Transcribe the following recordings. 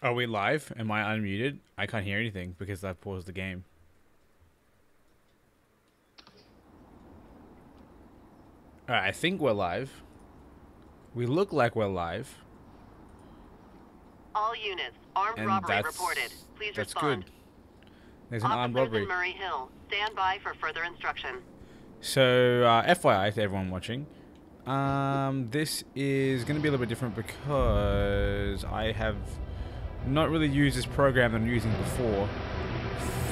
Are we live? Am I unmuted? I can't hear anything because I've paused the game. Alright, I think we're live. We look like we're live. All units, armed robbery reported. Please that's respond. Good. There's an armed robbery. In Murray Hill. Stand by for further instruction. So, FYI to everyone watching, this is going to be a little bit different because I have not really used this program that I'm using before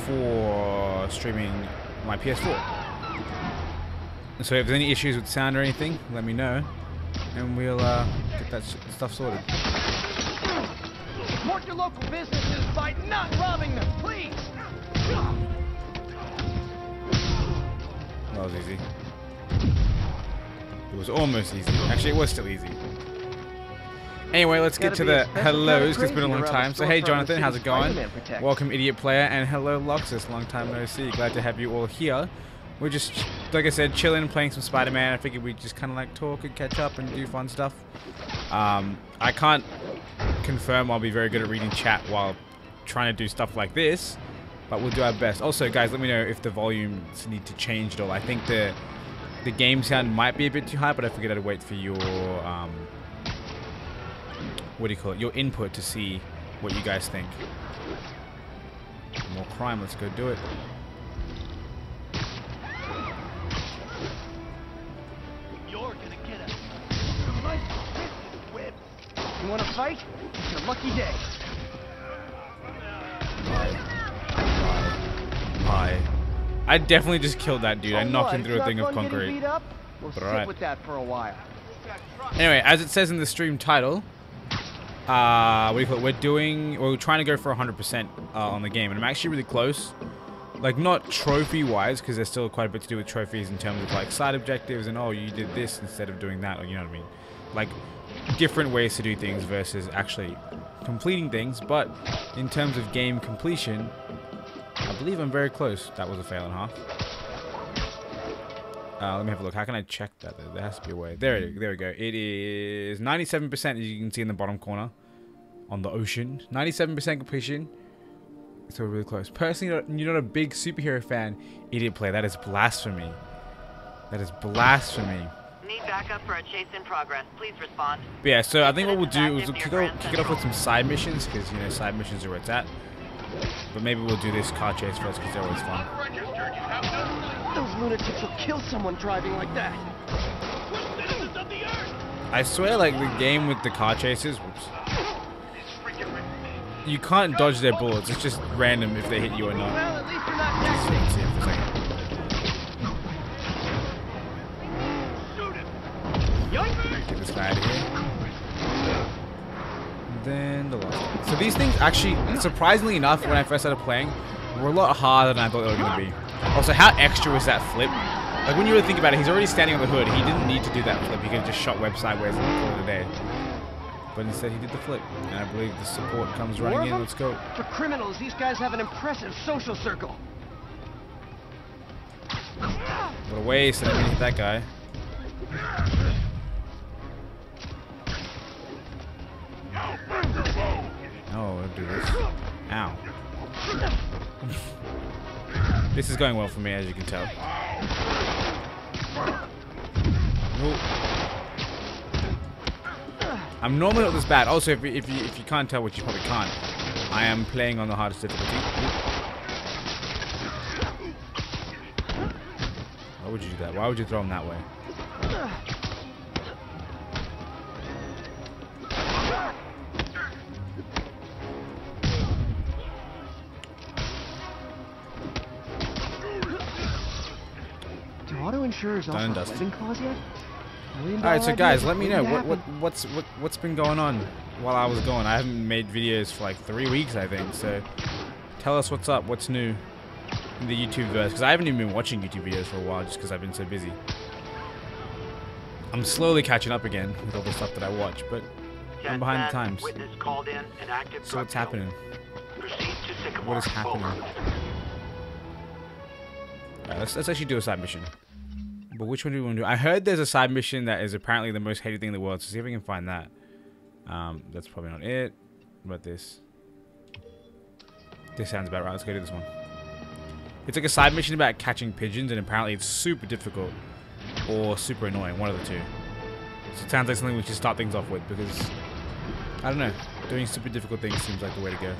for streaming my PS4. So if there's any issues with sound or anything, let me know, and we'll get that stuff sorted. Support your local businesses by not robbing them, please! That was easy. It was almost easy. Actually, it was still easy. Anyway, let's get to the hellos, because it's been a long time. So hey Jonathan, how's it going? Welcome Idiot Player, and hello Loxus, long time no see. Glad to have you all here. We're just, like I said, chilling, playing some Spider-Man. I figured we'd just kind of like talk and catch up and do fun stuff. I can't confirm I'll be very good at reading chat while trying to do stuff like this, but we'll do our best. Also, guys, let me know if the volumes need to change at all. I think the game sound might be a bit too high, but I figured I'd wait for your what do you call it? Your input to see what you guys think. More crime. Let's go do it. You're gonna get us. You want to fight? It's your lucky day. I definitely just killed that dude. I knocked him through a thing of concrete. We'll sit with that for a while. Anyway, as it says in the stream title, what do you call it? We're trying to go for 100% on the game, and I'm actually really close. Like, not trophy-wise, because there's still quite a bit to do with trophies in terms of like side objectives and, oh, you did this instead of doing that, or you know what I mean? Like, different ways to do things versus actually completing things. But in terms of game completion, I believe I'm very close. That was a fail and a half. Let me have a look. How can I check that? There has to be a way. There we go. It is 97%, as you can see in the bottom corner on the ocean. 97% completion. So we're really close. Personally, you're not a big superhero fan, Idiot Player. That is blasphemy. That is blasphemy. Need backup for a chase in progress. Please respond. But yeah, so I think what we'll do is we'll kick it off with some side missions, because, you know, side missions are where it's at. But maybe we'll do this car chase first, because they're always fun. Those lunatics will kill someone driving like that. I swear, like, the game with the car chases, whoops, you can't dodge their bullets. It's just random if they hit you or not. Well, at least you're not dead. Let's see it for a second. Get this guy out of here. And then the last one. So these things actually, surprisingly enough, when I first started playing, were a lot harder than I thought they were going to be. Also, how extra was that flip? Like, when you really think about it, he's already standing on the hood. He didn't need to do that flip. He could have just shot web sideways and called it a day. But instead, he did the flip. And I believe the support comes running in. Let's go. For criminals, these guys have an impressive social circle. What a waste. I didn't mean to hit that guy. Oh, don't do this. Ow. This is going well for me, as you can tell. Nope. I'm normally not this bad. Also, if you can't tell, which you probably can't, I am playing on the hardest difficulty. Why would you do that? Why would you throw him that way? Do auto insurers also have living clause yet? Alright, so guys, let me know what's been going on while I was gone. I haven't made videos for like 3 weeks, I think. So tell us what's up, what's new in the YouTube verse, because I haven't even been watching YouTube videos for a while, just because I've been so busy. I'm slowly catching up again with all the stuff that I watch, but I'm behind the times. So what's happening? What is happening? Alright, let's actually do a side mission. But which one do we want to do? I heard there's a side mission that is apparently the most hated thing in the world, so see if we can find that. That's probably not it. What about this? This sounds about right. Let's go do this one. It's like a side mission about catching pigeons, and apparently it's super difficult or super annoying, one of the two. So it sounds like something we should start things off with, because I don't know, doing super difficult things seems like the way to go.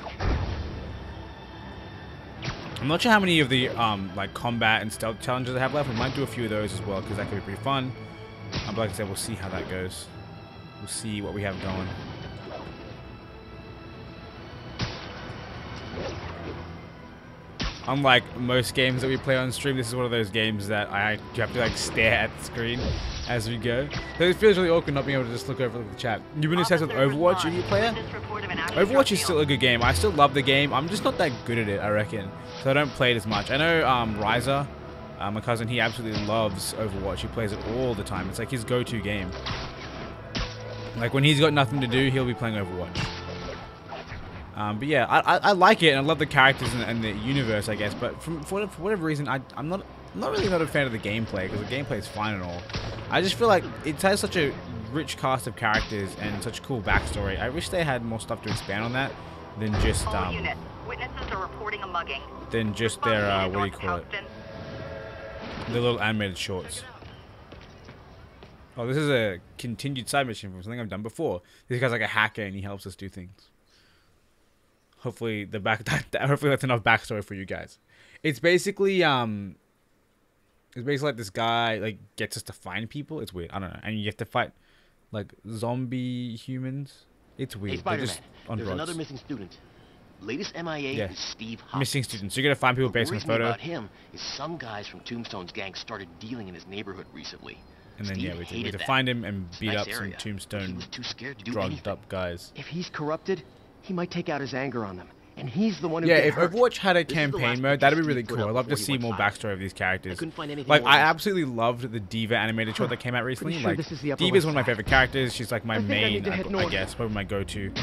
I'm not sure how many of the like combat and stealth challenges I have left. We might do a few of those as well, because that could be pretty fun. But like I said, we'll see how that goes. We'll see what we have going. Unlike most games that we play on stream, this is one of those games that you have to like stare at the screen as we go. So it feels really awkward not being able to just look over the chat. You've been obsessed with Overwatch, idiot player? Overwatch is still a good game. I still love the game. I'm just not that good at it, I reckon. So I don't play it as much. I know Ryza, my cousin, he absolutely loves Overwatch. He plays it all the time. It's like his go-to game. Like when he's got nothing to do, he'll be playing Overwatch. But yeah, I like it, and I love the characters and the universe, I guess. But for whatever reason, I'm not really a fan of the gameplay, because the gameplay is fine and all. I just feel like it has such a rich cast of characters and such a cool backstory. I wish they had more stuff to expand on that than just Witnesses are reporting a mugging. Than just their what do you call it? The little animated shorts. Oh, this is a continued side mission from something I've done before. This guy's like a hacker, and he helps us do things. Hopefully hopefully that's enough backstory for you guys. It's basically like this guy like gets us to find people. It's weird. I don't know. And you have to fight like zombie humans. It's weird. Hey, Spider-Man, there's another missing student. Latest MIA is Steve Hopkins. Missing students. So you're gonna find people based on the photo. About him is some guys from Tombstone's gang started dealing in his neighborhood recently. And then yeah, we have to find him and beat up some Tombstone he was too scared to do drugged anything. up guys. If he's corrupted, he might take out his anger on them. And he's the one who if Overwatch had a campaign mode, that'd be really cool. I'd love to see more backstory of these characters. Like, I absolutely loved the D.Va animated short that came out recently. Like, D.Va is one of my favorite characters. She's like my main, I guess, probably my go-to.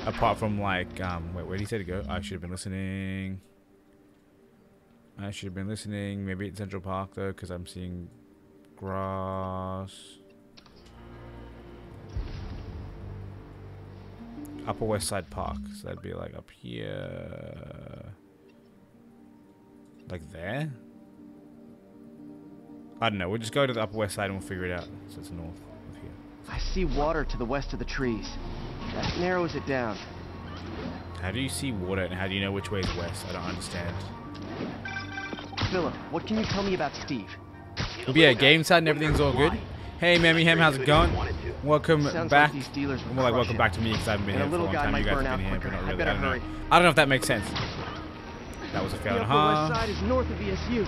Apart from like, wait, where did he say to go? I should have been listening. Maybe it's Central Park though, because I'm seeing grass. Upper West Side Park, so that'd be like up here, like there. I don't know. We'll just go to the Upper West Side and we'll figure it out. So it's north of here. I see water to the west of the trees. That narrows it down. How do you see water and how do you know which way is west? I don't understand. Philip, what can you tell me about Steve? But yeah, game side and everything's all good. Hey, Mammy how's it going? Welcome back. Like more like welcome back to me, because I haven't been here for a long time. You guys have been here, but not really. I don't know if that makes sense. That was a fail and a half. The Upper West Side is north of ESU.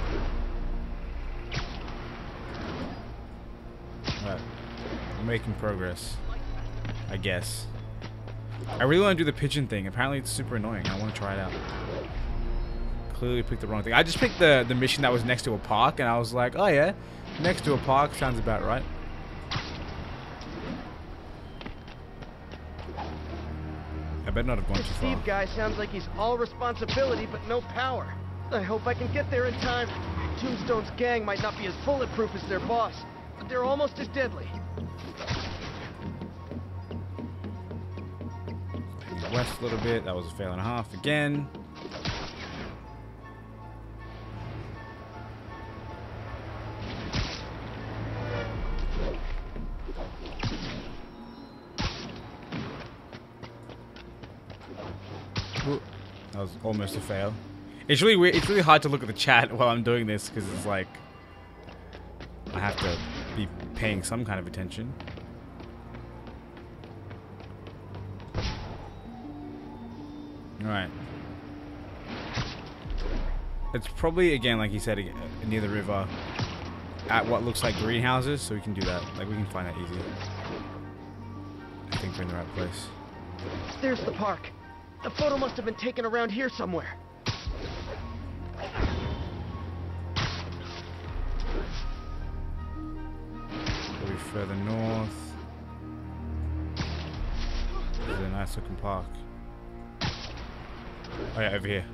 Right. I'm making progress, I guess. I really want to do the pigeon thing. Apparently it's super annoying. I want to try it out. Clearly picked the wrong thing. I just picked the mission that was next to a park, and I was like, oh yeah, next to a park sounds about right. I better not have gone too far. Steve guy sounds like he's all responsibility but no power. I hope I can get there in time. Tombstone's gang might not be as bulletproof as their boss, but they're almost as deadly. West a little bit. That was a fail and a half again. That was almost a fail. It's really weird. It's really hard to look at the chat while I'm doing this, because it's like I have to be paying some kind of attention. Alright. It's probably, again, like he said, near the river, at what looks like greenhouses, so we can do that. Like, we can find that easy. I think we're in the right place. There's the park. The photo must have been taken around here somewhere. Probably further north. There's a nice looking park. Oh yeah, over here.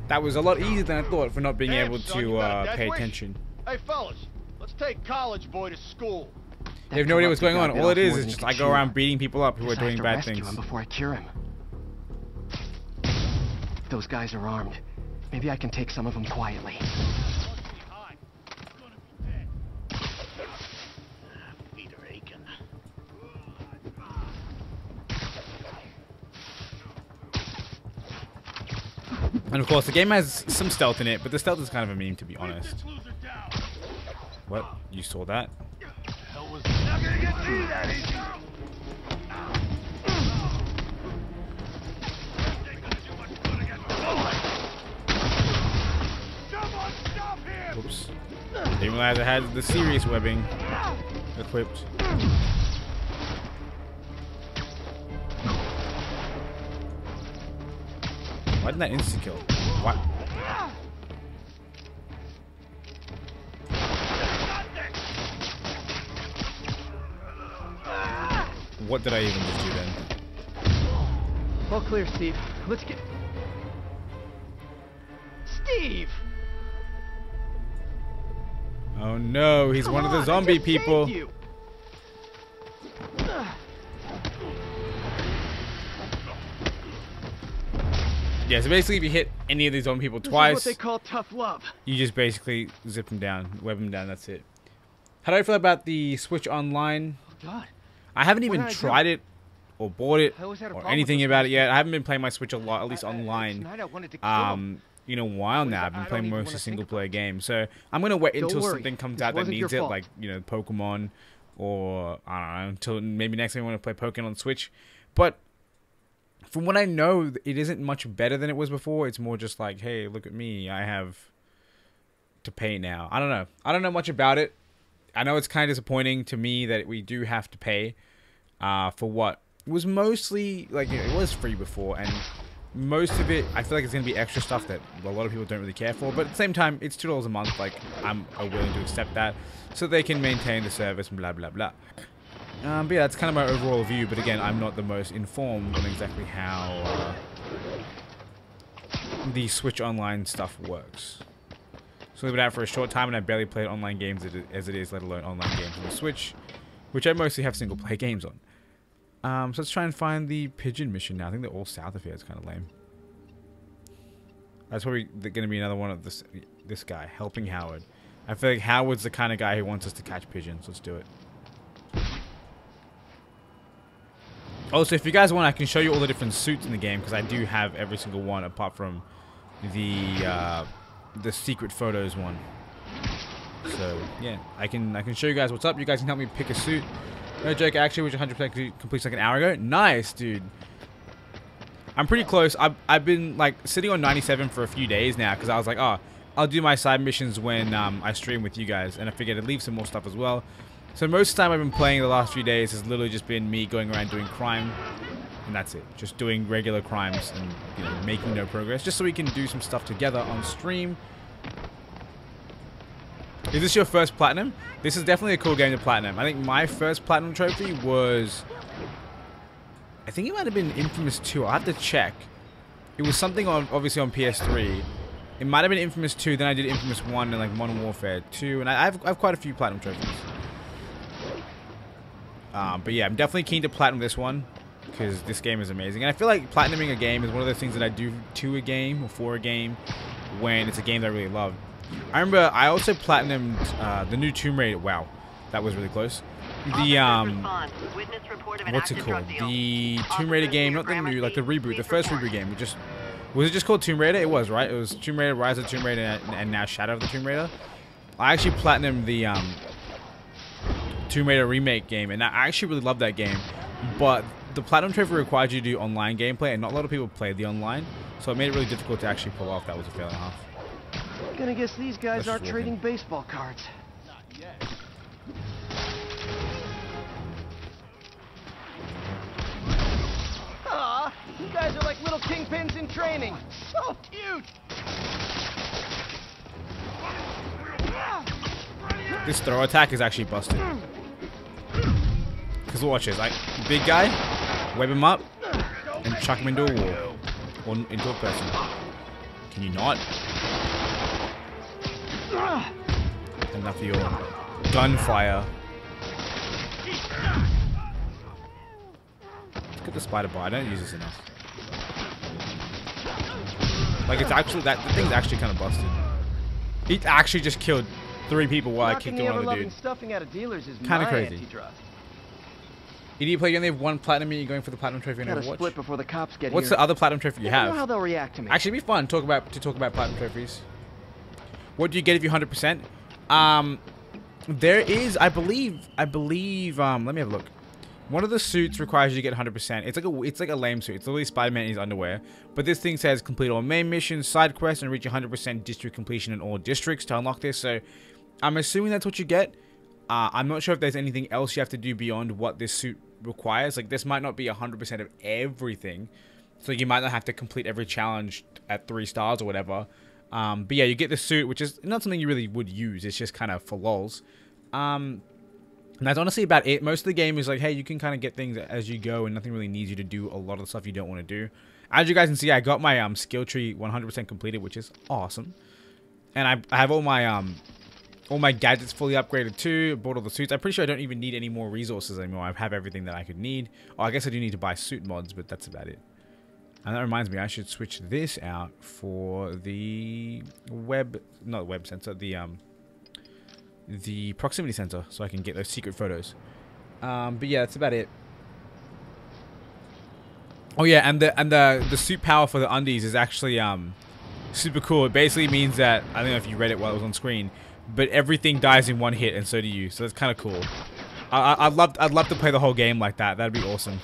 That was a lot easier than I thought for not being able to pay attention. Hey fellas, let's take college boy to school. You have no idea what's going on. All it is just I go around beating people up who are doing bad things. Before I cure him. those guys are armed. Maybe I can take some of them quietly. And of course, the game has some stealth in it, but the stealth is kind of a meme, to be honest. What? You saw that? Oops. Didn't realize I had the serious webbing equipped. Why didn't that insta-kill? What? What did I even just do then? All clear, Steve. Let's get... Steve! Oh no, he's one of the zombie people. Yeah, so basically if you hit any of these zombie people twice, this is what they call tough love. You just basically zip them down, web them down, that's it. How do I feel about the Switch Online? Oh God. I haven't even tried it or bought it or anything about it yet. I haven't been playing my Switch a lot, at least online. In a while now. I've been playing mostly single player games. So I'm going to wait until something comes out that needs it, like, you know, Pokemon, or I don't know, until maybe next time I want to play Pokemon on Switch. But from what I know, it isn't much better than it was before. It's more just like, hey, look at me, I have to pay now. I don't know. I don't know much about it. I know it's kind of disappointing to me that we do have to pay for what was mostly, like, it was free before, and most of it, I feel like it's going to be extra stuff that a lot of people don't really care for. But at the same time, it's $2 a month. Like, I'm willing to accept that so they can maintain the service and blah, blah, blah. But yeah, that's kind of my overall view. But again, I'm not the most informed on exactly how the Switch Online stuff works. So leave it out for a short time, and I barely played online games as it is, let alone online games on the Switch, which I mostly have single-player games on. So let's try and find the pigeon mission now. I think they're all south of here. It's kind of lame. That's probably going to be another one of this guy, helping Howard. I feel like Howard's the kind of guy who wants us to catch pigeons. Let's do it. Also, if you guys want, I can show you all the different suits in the game, because I do have every single one apart from the secret photos one. So yeah, I can show you guys what's up. You guys can help me pick a suit. No joke, actually, which 100% completes like an hour ago. Nice, dude. I'm pretty close. I've been like sitting on 97 for a few days now, because I was like, oh, I'll do my side missions when I stream with you guys, and I figured I'd leave some more stuff as well. So most of the time I've been playing the last few days has literally just been me going around doing crime, and that's it. Just doing regular crimes and, you know, making no progress, just so we can do some stuff together on stream. Is this your first platinum? This is definitely a cool game to platinum. I think my first platinum trophy was, I think it might have been Infamous 2. I'll have to check. It was something on, obviously on PS3. It might have been Infamous 2, then I did Infamous 1 and like Modern Warfare 2, and I have quite a few platinum trophies. But yeah, I'm definitely keen to platinum this one, because this game is amazing. And I feel like platinuming a game is one of those things that I do to a game or for a game when it's a game that I really love. I remember I also platinumed the new Tomb Raider. Wow, that was really close. The what's it called? The Tomb Raider game, not the new, like the reboot, the first reboot game. Was it just called Tomb Raider? It was, right? It was Tomb Raider, Rise of Tomb Raider, and now Shadow of the Tomb Raider. I actually platinumed the Tomb Raider remake game, and I actually really love that game. But the platinum trophy required you to do online gameplay, and not a lot of people played the online, so it made it really difficult to actually pull off. That was a fail and a half. Gonna guess these guys aren't trading baseball cards. Not yet. Aw, you guys are like little kingpins in training. So cute. This throw attack is actually busted. Because watch this, like, big guy, web him up, and chuck him into a wall. Or into a person. Can you not? Enough of your gunfire. Let's get the spider bite. I don't use this enough. Like it's actually the thing's actually kind of busted. It actually just killed 3 people while I kicked one other dude. Kind of crazy. Idiot Player, you only have 1 platinum and you're going for the platinum trophy in Overwatch. Split before the cops get What's here. the other platinum trophy you have? I don't know how they'll react to me. Actually, it'd be fun to talk about platinum trophies. What do you get if you're 100%? There is, I believe. Let me have a look. One of the suits requires you to get 100%. It's like a lame suit. It's literally Spider-Man in his underwear. But this thing says complete all main missions, side quests, and reach 100% district completion in all districts to unlock this. So I'm assuming that's what you get. I'm not sure if there's anything else you have to do beyond what this suit requires. Like this might not be 100% of everything. So you might not have to complete every challenge at 3 stars or whatever. But yeah, you get the suit, which is not something you really would use. It's just kind of for lols. And that's honestly about it. Most of the game is like, hey, you can kind of get things as you go, and nothing really needs you to do a lot of the stuff you don't want to do. As you guys can see, I got my skill tree 100% completed, which is awesome. And I have all my gadgets fully upgraded too. Bought all the suits. I'm pretty sure I don't even need any more resources anymore. I have everything that I could need. Oh, I guess I do need to buy suit mods, but that's about it. And that reminds me, I should switch this out for the not web sensor, the proximity sensor, so I can get those secret photos. But yeah, that's about it. Oh yeah, and the suit power for the undies is actually super cool. It basically means that, I don't know if you read it while it was on screen, but everything dies in 1 hit, and so do you. So that's kind of cool. I'd love to play the whole game like that. That'd be awesome.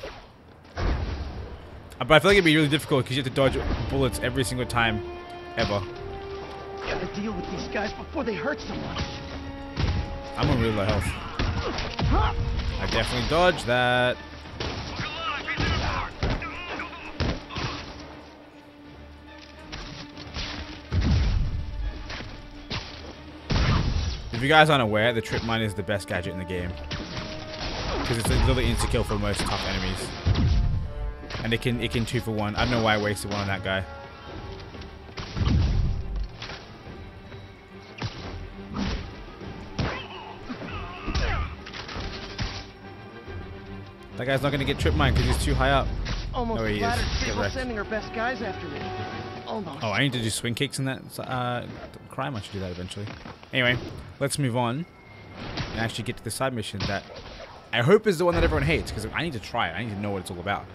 But I feel like it'd be really difficult because you have to dodge bullets every single time, ever. Gotta deal with these guys before they hurt someone. I'm on really low health. I definitely dodged that. If you guys aren't aware, the Trip Mine is the best gadget in the game. Because it's literally insta-kill for most tough enemies. And it can 2 for 1. I don't know why I wasted 1 on that guy. That guy's not gonna get Trip Mine because he's too high up. Almost no, he is. Get wrecked. Sending our best guys after me. Almost. Oh, I need to do swing kicks in that crime. I should do that eventually. Anyway, let's move on and actually get to the side mission that I hope is the one that everyone hates, because I need to try it. I need to know what it's all about.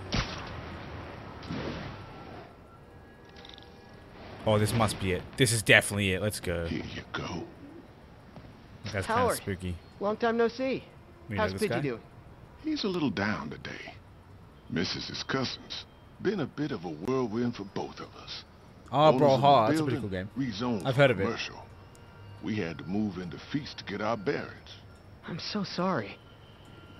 Oh, this must be it. This is definitely it. Let's go. Here you go. That's kind of spooky. Long time no see. You How's know this Pidgey guy? doing? He's a little down today. Misses his cousins. Been a bit of a whirlwind for both of us. Oh, Owners Bro of the Hard. That's a pretty building cool game. rezoned I've heard of it. commercial. We had to move into Feast to get our bearings. I'm so sorry.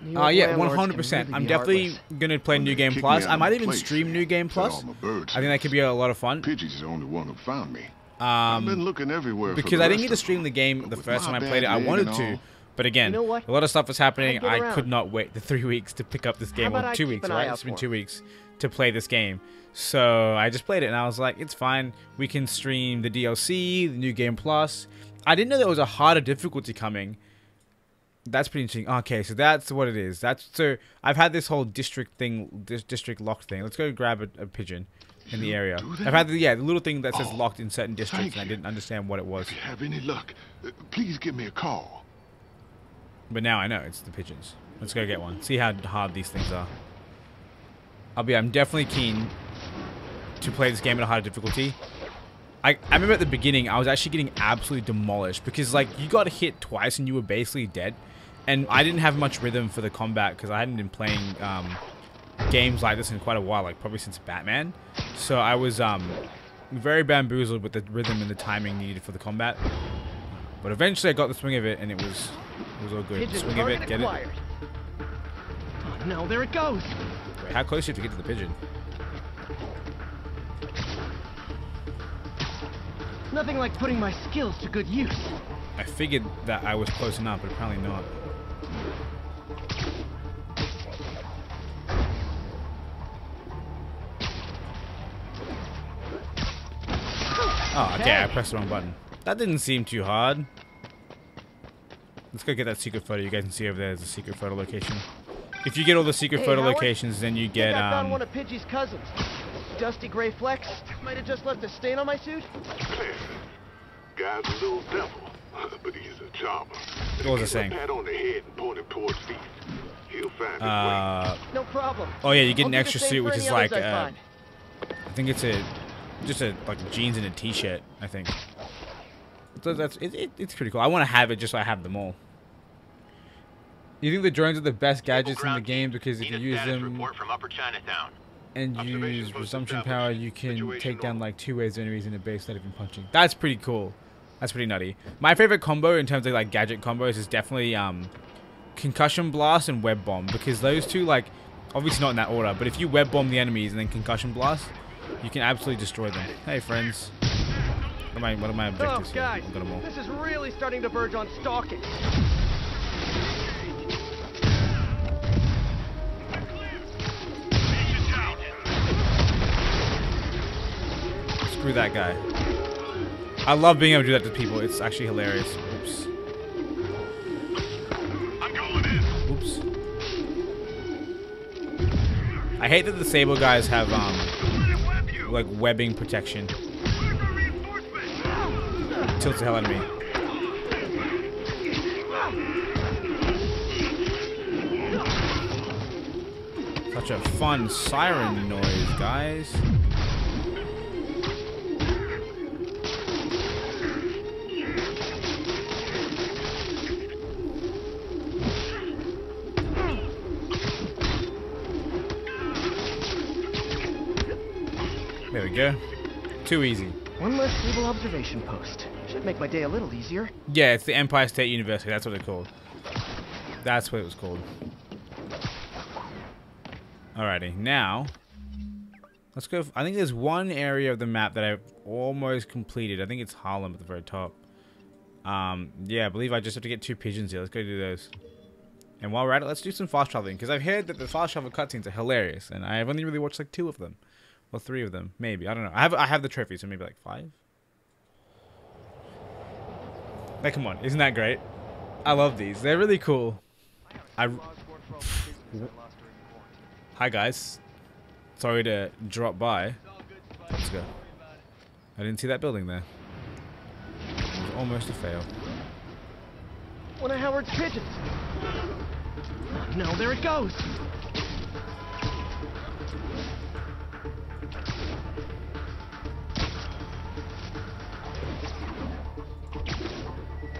Yeah, 100%. I'm definitely gonna play New Game Plus. I might even stream New Game Plus. I think that could be a lot of fun. Pidgey's the only one who found me. I've been looking everywhere because I didn't get to stream the game the first time I played it. I wanted to, but again, You know what? a lot of stuff was happening. Get I around. could not wait the 3 weeks to pick up this game, How about or I 2 keep weeks, an eye right? out It's been for 2 him? weeks to play this game. So I just played it, and I was like, it's fine. We can stream the DLC, the New Game Plus. I didn't know there was a harder difficulty coming. That's pretty interesting. Okay, so that's what it is. So I've had this whole district thing, this district locked thing. Let's go grab a pigeon in the area. I've had the little thing that says locked in certain districts, and I didn't understand what it was. If you have any luck, please give me a call. But now I know it's the pigeons. Let's go get one. See how hard these things are. I'm definitely keen to play this game at a harder difficulty. I remember at the beginning, I was actually getting absolutely demolished because, like, you got hit twice and you were basically dead. And I didn't have much rhythm for the combat because I hadn't been playing games like this in quite a while, like probably since Batman. So I was very bamboozled with the rhythm and the timing needed for the combat. But eventually I got the swing of it, and it was all good. Pigeon Swing of it, target get it. acquired. Oh no, there it goes. Wait, how close do you have to get to the pigeon? Nothing like putting my skills to good use. I figured that I was close enough, but apparently not. Oh, okay, I pressed the wrong button. That didn't seem too hard. Let's go get that secret photo. You guys can see over there. There's a secret photo location. If you get all the secret Hey, photo Howard? locations, then you I get think I found one of Pidgey's cousins. dusty gray flecks might have just left a stain on my suit. Guy's a little devil, but he's a charmer. What was I saying? Pat on the head and point him towards Steve. He'll find his way. No problem. Oh yeah, you get an I'll do extra the same suit, for which any is others like, I find. I think it's just like jeans and a t-shirt. I think. So it's pretty cool. I want to have it just so I have them all. You think the drones are the best gadgets in the game because if you use them and use resumption power, you can take down like 2 waves of enemies in a base without even punching. That's pretty cool. That's pretty nutty. My favorite combo in terms of like gadget combos is definitely concussion blast and web bomb, because those two, like, obviously not in that order, but if you web bomb the enemies and then concussion blast, you can absolutely destroy them. Hey friends, what are my objectives here? Guys, I've got them all. this is really starting to verge on stalking. Screw that guy. I love being able to do that to people. It's actually hilarious. Oops. Oops. I hate that the Sable guys have like webbing protection. Tilts the hell out of me. Such a fun siren noise, guys. There we go. Too easy. One less Sable observation post. Should make my day a little easier. Yeah, it's the Empire State University. That's what it's called. That's what it was called. Alrighty, now let's go. I think there's one area of the map that I've almost completed. I think it's Harlem at the very top. Yeah, I believe I just have to get 2 pigeons here. Let's go do those. And while we're at it, let's do some fast traveling, because I've heard that the fast travel cutscenes are hilarious, and I've only really watched like 2 of them. Or 3 of them, maybe. I don't know. I have the trophy, so maybe like 5. Like, come on, isn't that great? I love these. They're really cool. Hi guys. Sorry to drop by. Let's go. I didn't see that building there. It was almost a fail. One of Howard's pigeons. Oh, no, there it goes.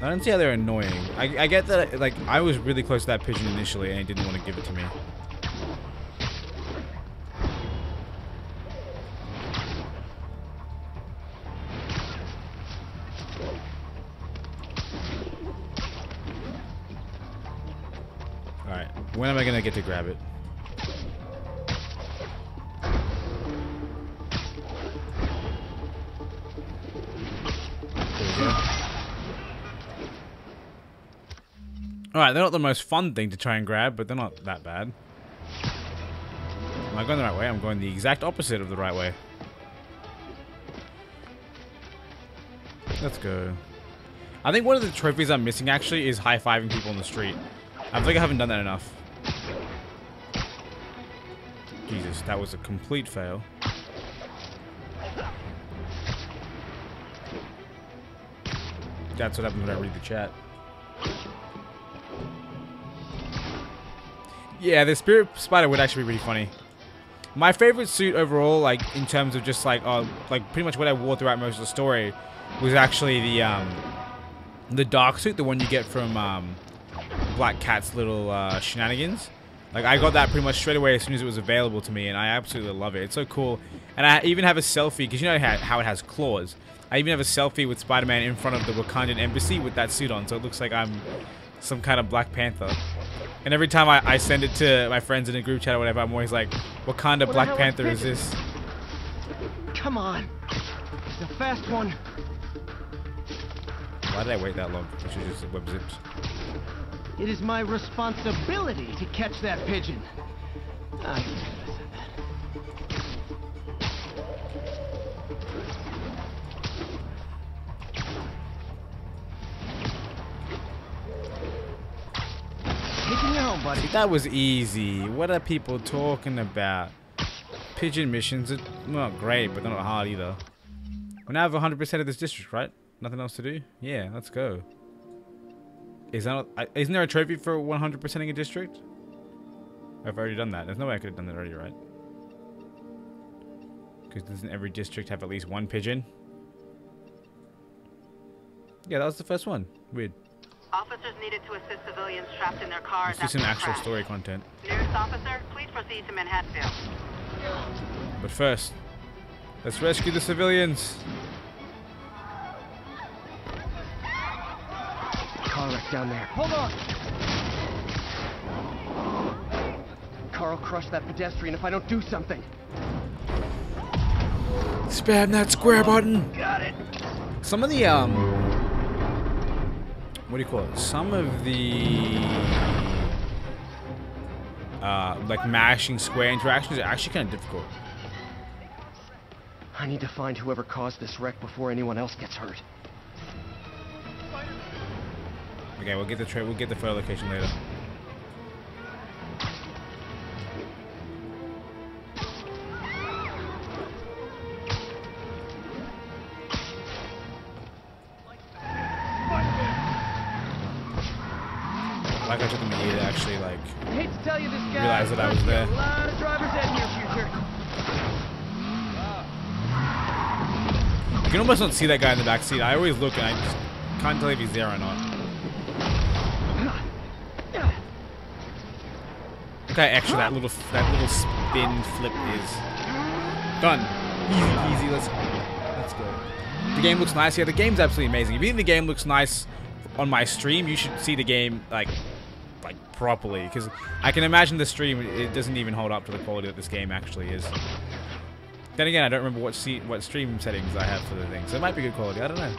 I don't see how they're annoying. I get that, like, I was really close to that pigeon initially and he didn't want to give it to me. Alright, when am I going to get to grab it? There we go. Alright, they're not the most fun thing to try and grab, but they're not that bad. Am I going the right way? I'm going the exact opposite of the right way. Let's go. I think one of the trophies I'm missing, actually, is high-fiving people on the street. I think I haven't done that enough. Jesus, that was a complete fail. That's what happens when I read the chat. Yeah, the Spirit Spider would actually be really funny. My favorite suit overall, like in terms of just like pretty much what I wore throughout most of the story, was actually the dark suit, the one you get from Black Cat's little shenanigans. Like I got that pretty much straight away as soon as it was available to me, and I absolutely love it. It's so cool. And I even have a selfie, because you know how it has claws. I even have a selfie with Spider-Man in front of the Wakandan embassy with that suit on, so it looks like I'm some kind of Black Panther. And every time I send it to my friends in a group chat or whatever, I'm always like, what kind of Black Panther is this? Come on. It's a fast one. Why did I wait that long? I should have just web zipped. It is my responsibility to catch that pigeon. Taking you home, buddy. That was easy. What are people talking about? Pigeon missions are not great, but they're not hard either. We now have 100% of this district, right? Nothing else to do? Yeah, let's go. Isn't there a trophy for 100%ing a district? I've already done that. There's no way I could have done that already, right? Because doesn't every district have at least one pigeon? Yeah, that was the first one. Weird. Officers needed to assist civilians trapped in their cars. Let's do some actual story content. Nearest officer, please proceed to Manhattanville. But first, let's rescue the civilians. Car wreck down there. Hold on! Carl crushed that pedestrian if I don't do something. Spam that square button. Got it. Some of the what do you call it? Some of the like mashing square interactions are actually kind of difficult. I need to find whoever caused this wreck before anyone else gets hurt. Okay, we'll get the photo location later. Like I took them a year to actually like I hate to tell you this, guy, realize that I was there. a lot of drivers ed in your future. You can almost not see that guy in the back seat. I always look and I just can't tell if he's there or not. Look how extra that little spin flip is. Done. Easy. Let's go. The game looks nice. Yeah, the game's absolutely amazing. If you think the game looks nice on my stream, you should see the game like properly, because I can imagine the stream, it doesn't even hold up to the quality that this game actually is. Then again, I don't remember what stream settings I have for the thing, so it might be good quality. I don't know.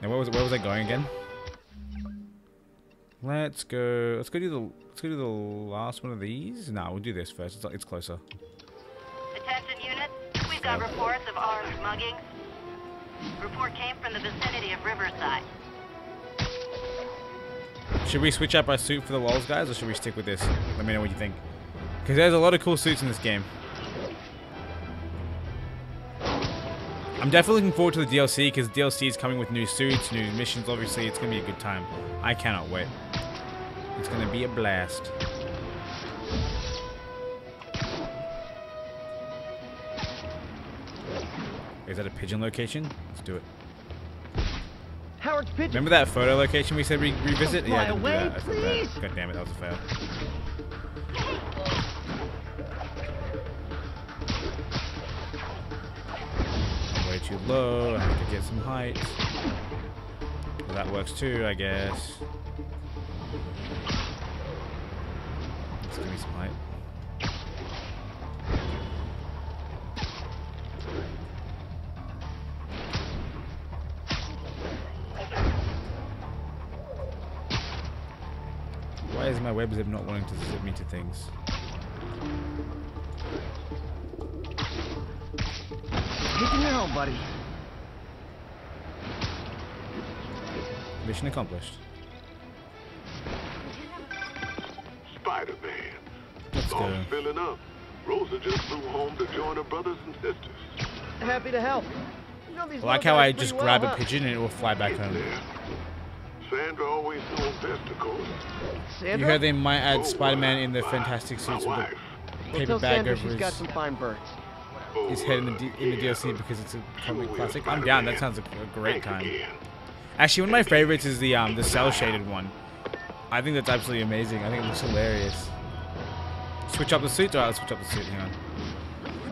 Now where was I going again? Let's go do the last one of these. No, we'll do this first. It's closer. Attention units, we've got reports of armed muggings. Report came from the vicinity of Riverside. Should we switch up our suit for the lols, guys, or should we stick with this? Let me know what you think. Because there's a lot of cool suits in this game. I'm definitely looking forward to the DLC, because DLC is coming with new suits, new missions, obviously. It's going to be a good time. I cannot wait. It's going to be a blast. Is that a pigeon location? Let's do it. Howard's pigeon. Remember that photo location we said we revisit? Yeah, I didn't do away, that. I forgot please. that. God damn it, that was a fail. Way too low. I have to get some height. Well, that works too, I guess. Let's give me some height. Why is my web zip not wanting to zip me to things? Taking you home, buddy. Mission accomplished. Spider-Man. Let's go. All's filling up. Rosa just flew home to join her brothers and sisters. Happy to help. You know these I like little how I guys just pretty grab well, a pigeon and it will fly back home. There. Sandra always knows best to go. Sandra? You heard they might add Spider-Man in the fantastic My suits with wife. the Well, paper tell bag Sandra over she's got some his fine birds. head in the DLC because it's a comic classic. I'm down. That sounds like a great time. Actually, one of my favorites is the cell shaded one. I think that's absolutely amazing. I think it looks hilarious. Switch up the suit. Alright, let's switch up the suit. Hang on.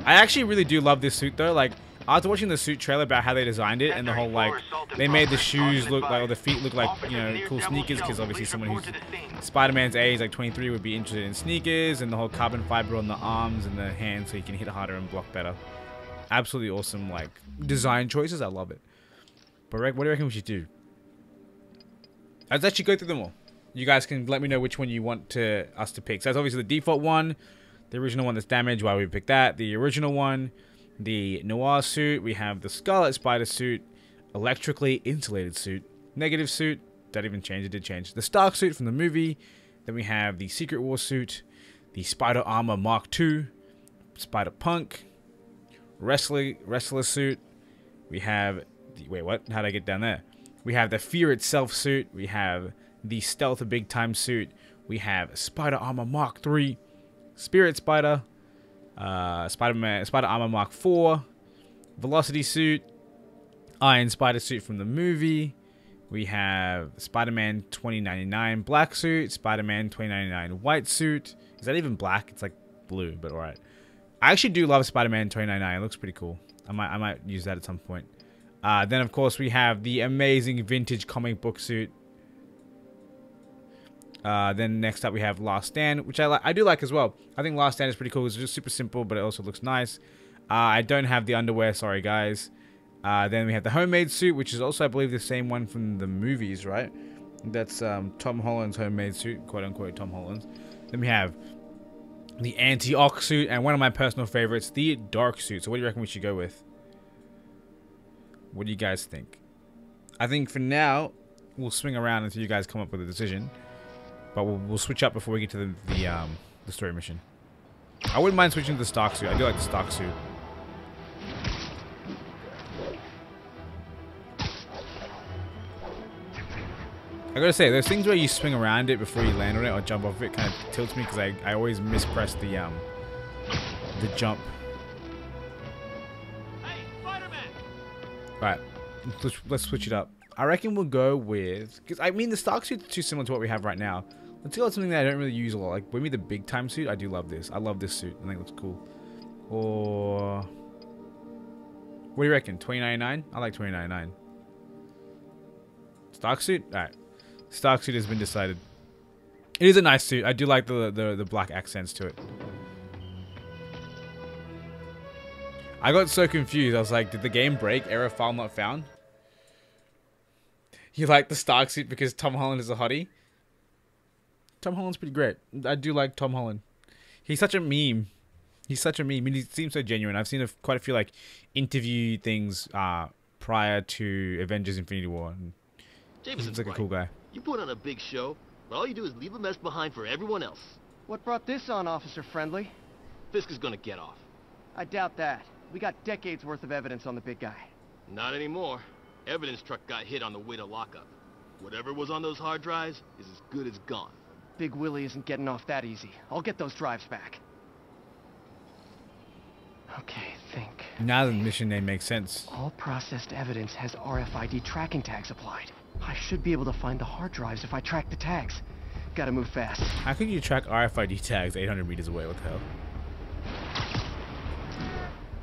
I actually really do love this suit though. Like, after watching the suit trailer about how they designed it and the whole like they made the shoes look like, or the feet look like, you know, cool sneakers, because obviously someone who's Spider-Man's age, like 23, would be interested in sneakers, and the whole carbon fiber on the arms and the hands so you can hit harder and block better. Absolutely awesome, like, design choices. I love it. But what do you reckon we should do? Let's actually go through them all. You guys can let me know which one you want us to pick. So that's obviously the default one, the original one that's damaged, why we picked that, the original one, the noir suit, we have the Scarlet Spider suit, electrically insulated suit, negative suit, that even changed, it did change, the Stark suit from the movie, then we have the Secret War suit, the Spider Armor Mark II, Spider Punk, Wrestler suit. We have the, wait, what? How did I get down there? We have the Fear Itself suit. We have the Stealth Big Time suit. We have Spider Armor Mark III, Spirit Spider, Spider Armor Mark IV, Velocity suit, Iron Spider suit from the movie. We have Spider-Man 2099 black suit, Spider-Man 2099 white suit. Is that even black? It's like blue, but alright. I actually do love Spider-Man 2099. It looks pretty cool. I might use that at some point. Then of course we have the amazing vintage comic book suit. Then next up we have Last Stand, which I do like as well. I think Last Stand is pretty cool. It's just super simple, but it also looks nice. I don't have the underwear, sorry guys. Then we have the Homemade suit, which is also, I believe, the same one from the movies, right? That's Tom Holland's homemade suit, quote unquote Tom Holland's. Then we have the Anti-Ox suit, and one of my personal favorites, the Dark suit. So what do you reckon we should go with? What do you guys think? I think for now, we'll swing around until you guys come up with a decision. But we'll switch up before we get to the story mission. I wouldn't mind switching to the Stark suit. I do like the Stark suit. I gotta say, there's things where you swing around it before you land on it or jump off it, kind of tilts me because I always mispress the jump. Hey, Spider-Man! Right, let's switch it up. I reckon we'll go with, because I mean the Stark suit is too similar to what we have right now. Let's go with something that I don't really use a lot. Like maybe the Big Time suit. I do love this. I love this suit. I think it looks cool. Or what do you reckon? 2099? I like 2099. Stark suit? Alright. Stark suit has been decided. It is a nice suit. I do like the black accents to it. I got so confused. I was like, did the game break? Error file not found? You like the Stark suit because Tom Holland is a hottie? Tom Holland's pretty great. I do like Tom Holland. He's such a meme. He's such a meme. I mean, he seems so genuine. I've seen quite a few like interview things prior to Avengers Infinity War. And he seems like a cool guy. You put on a big show, but all you do is leave a mess behind for everyone else. What brought this on, Officer Friendly? Fisk is gonna get off. I doubt that. We got decades worth of evidence on the big guy. Not anymore. Evidence truck got hit on the way to lockup. Whatever was on those hard drives is as good as gone. Big Willie isn't getting off that easy. I'll get those drives back. Okay, think. Now the mission name makes sense. All processed evidence has RFID tracking tags applied. I should be able to find the hard drives if I track the tags. Gotta move fast. How can you track RFID tags 800 meters away? What the hell?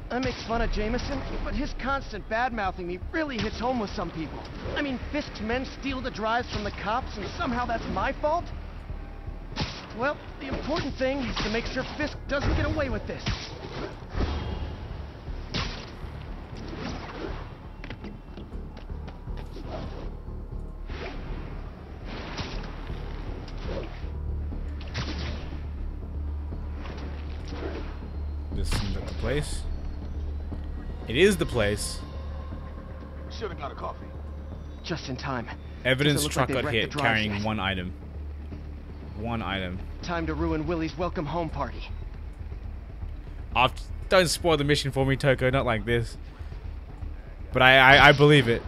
I make fun of Jameson, but his constant bad-mouthing me really hits home with some people. I mean, Fisk's men steal the drives from the cops, and somehow that's my fault? Well, the important thing is to make sure Fisk doesn't get away with this. This seems like the place. It is the place. Should have got a coffee. Just in time. Evidence truck like got hit carrying yet. One item. One item. Time to ruin Willie's welcome home party. Don't spoil the mission for me, Toko. Not like this. But I believe it.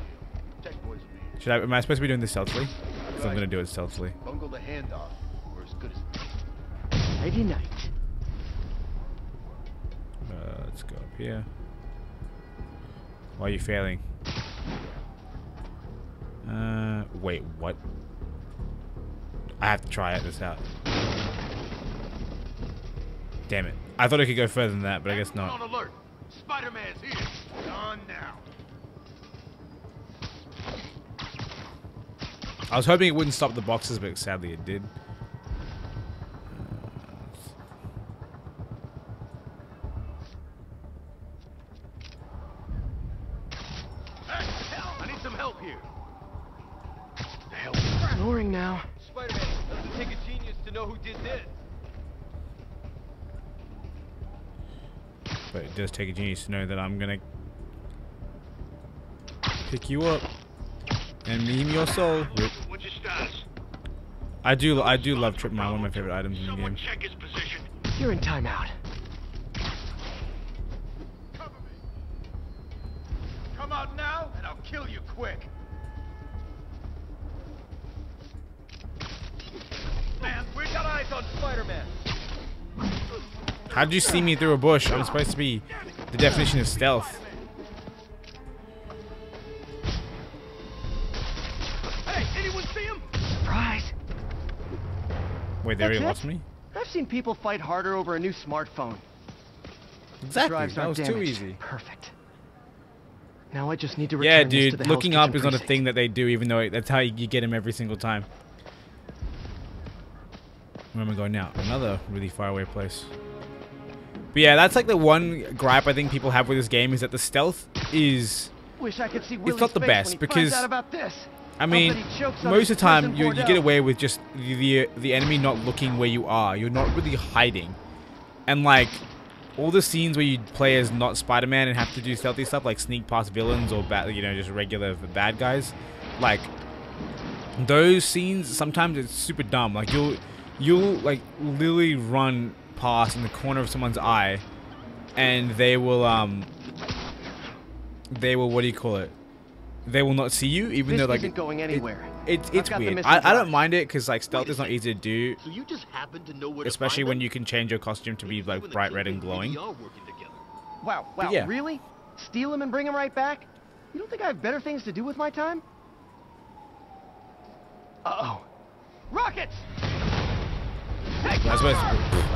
Am I supposed to be doing this stealthily? Because I'm gonna do it stealthily. Bungle the handoff. We're as good as. Nighty night. Let's go up here. Why are you failing? Wait, what? I have to try this out. Damn it. I thought I could go further than that, but I guess not. On alert. Spider-Man's here. On now. I was hoping it wouldn't stop the boxes, but sadly it did. I need some help here. Help. Snoring now. Spider-Man, doesn't take a genius to know who did this. But it does take a genius to know that I'm gonna pick you up and meme your soul. What's your status? I do love Trip Mine, one of my favorite items in the game. Check his position. You're in timeout. Cover me. Come out now, and I'll kill you quick. Man, we got eyes on Spider-Man. How'd you see me through a bush? I'm supposed to be the definition of stealth. Hey, anyone see him? Surprise! Wait, they already That's lost it? me? I've seen people fight harder over a new smartphone. Exactly, Drives that aren't was too damaged. easy. Perfect. Now I just need to Yeah, return this to dude, the looking Hell's up Kitchen is not a precinct. thing that they do, even though that's how you get him every single time. Where am I going now? Another really far away place. But yeah, that's like the one gripe I think people have with this game is that the stealth is... Wish I could see Willie's not the face best, when he because, finds out about this. I mean, I'll bet he chokes on most his of the time prison you Bordeaux. get away with just the enemy not looking where you are. You're not really hiding. And like, all the scenes where you play as not Spider-Man and have to do stealthy stuff like sneak past villains or just regular bad guys, like those scenes sometimes it's super dumb. Like you'll like literally run past in the corner of someone's eye, and they will what do you call it? They will not see you, even This though like isn't going anywhere. It's I've got the weird. missing I don't drive. mind it because like stealth is not easy to do. So you just happen to know where to Especially find when them? you can change your costume to be You like and the bright red and Kingpin glowing. really are working together. Wow, yeah. really? Steal him and bring him right back? You don't think I have better things to do with my time? Uh-oh. Rockets! Hey, I cover!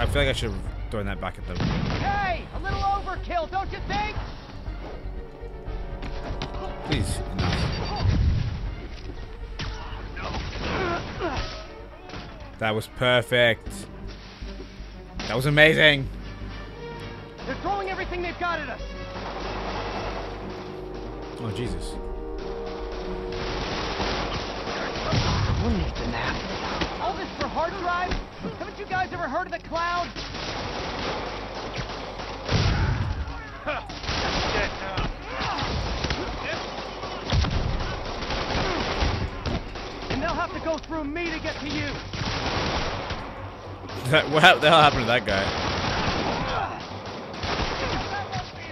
feel like I should have thrown that back at them. Hey, a little overkill, don't you think? Please, enough. That was perfect. That was amazing. They're throwing everything they've got at us. Oh Jesus. One needs a nap. All this for hard drives? Haven't you guys ever heard of the cloud? And they'll have to go through me to get to you. What the hell happened to that guy?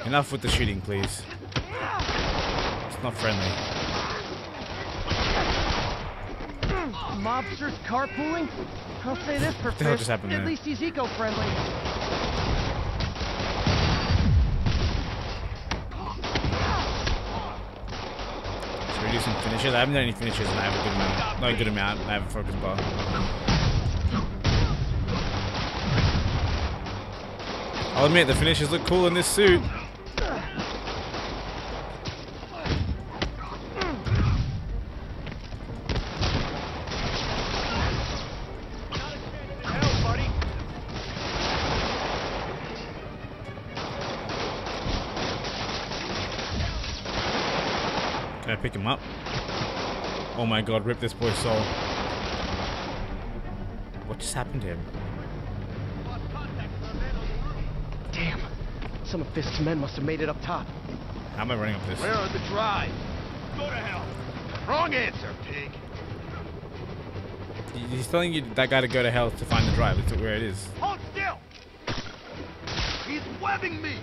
Enough with the shooting, please. It's not friendly. Mobsters carpooling? I'll say this for What the hell Fisk, just happened at there? least he's eco-friendly. Should we do some finishes? I haven't done any finishes and I have a good amount. Not a good amount. I have a focus bar. I'll admit the finishes look cool in this suit. Hell, buddy. Can I pick him up? Oh my god, rip this boy's soul. What just happened to him? Damn. Some of Fisk's men must have made it up top. How am I running up this? Where are the drives? Go to hell. Wrong answer, pig. He's telling you that guy to go to hell to find the drive. It's where it is. Hold still. He's webbing me.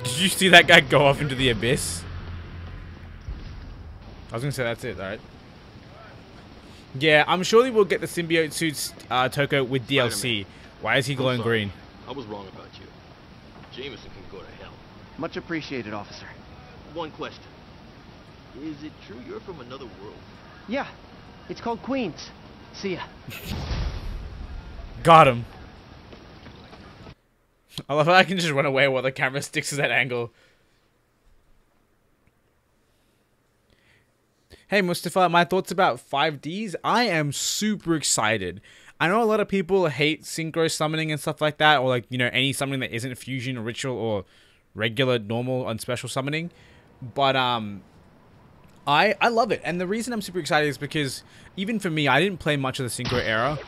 Did you see that guy go off into the abyss? I was gonna say that's it, alright. Yeah, I'm sure we will get the symbiote suits Toko with DLC. Spider-Man. Why is he I'm glowing sorry. green? I was wrong about you. Jameson can go to hell. Much appreciated, officer. One question. Is it true you're from another world? Yeah, it's called Queens. See ya. Got him. I love how I can just run away while the camera sticks to that angle. Hey Mustafa, my thoughts about 5Ds? I am super excited. I know a lot of people hate synchro summoning and stuff like that, or like, you know, any summoning that isn't fusion or ritual or regular, normal, and special summoning. But I love it, and the reason I'm super excited is because even for me, I didn't play much of the synchro era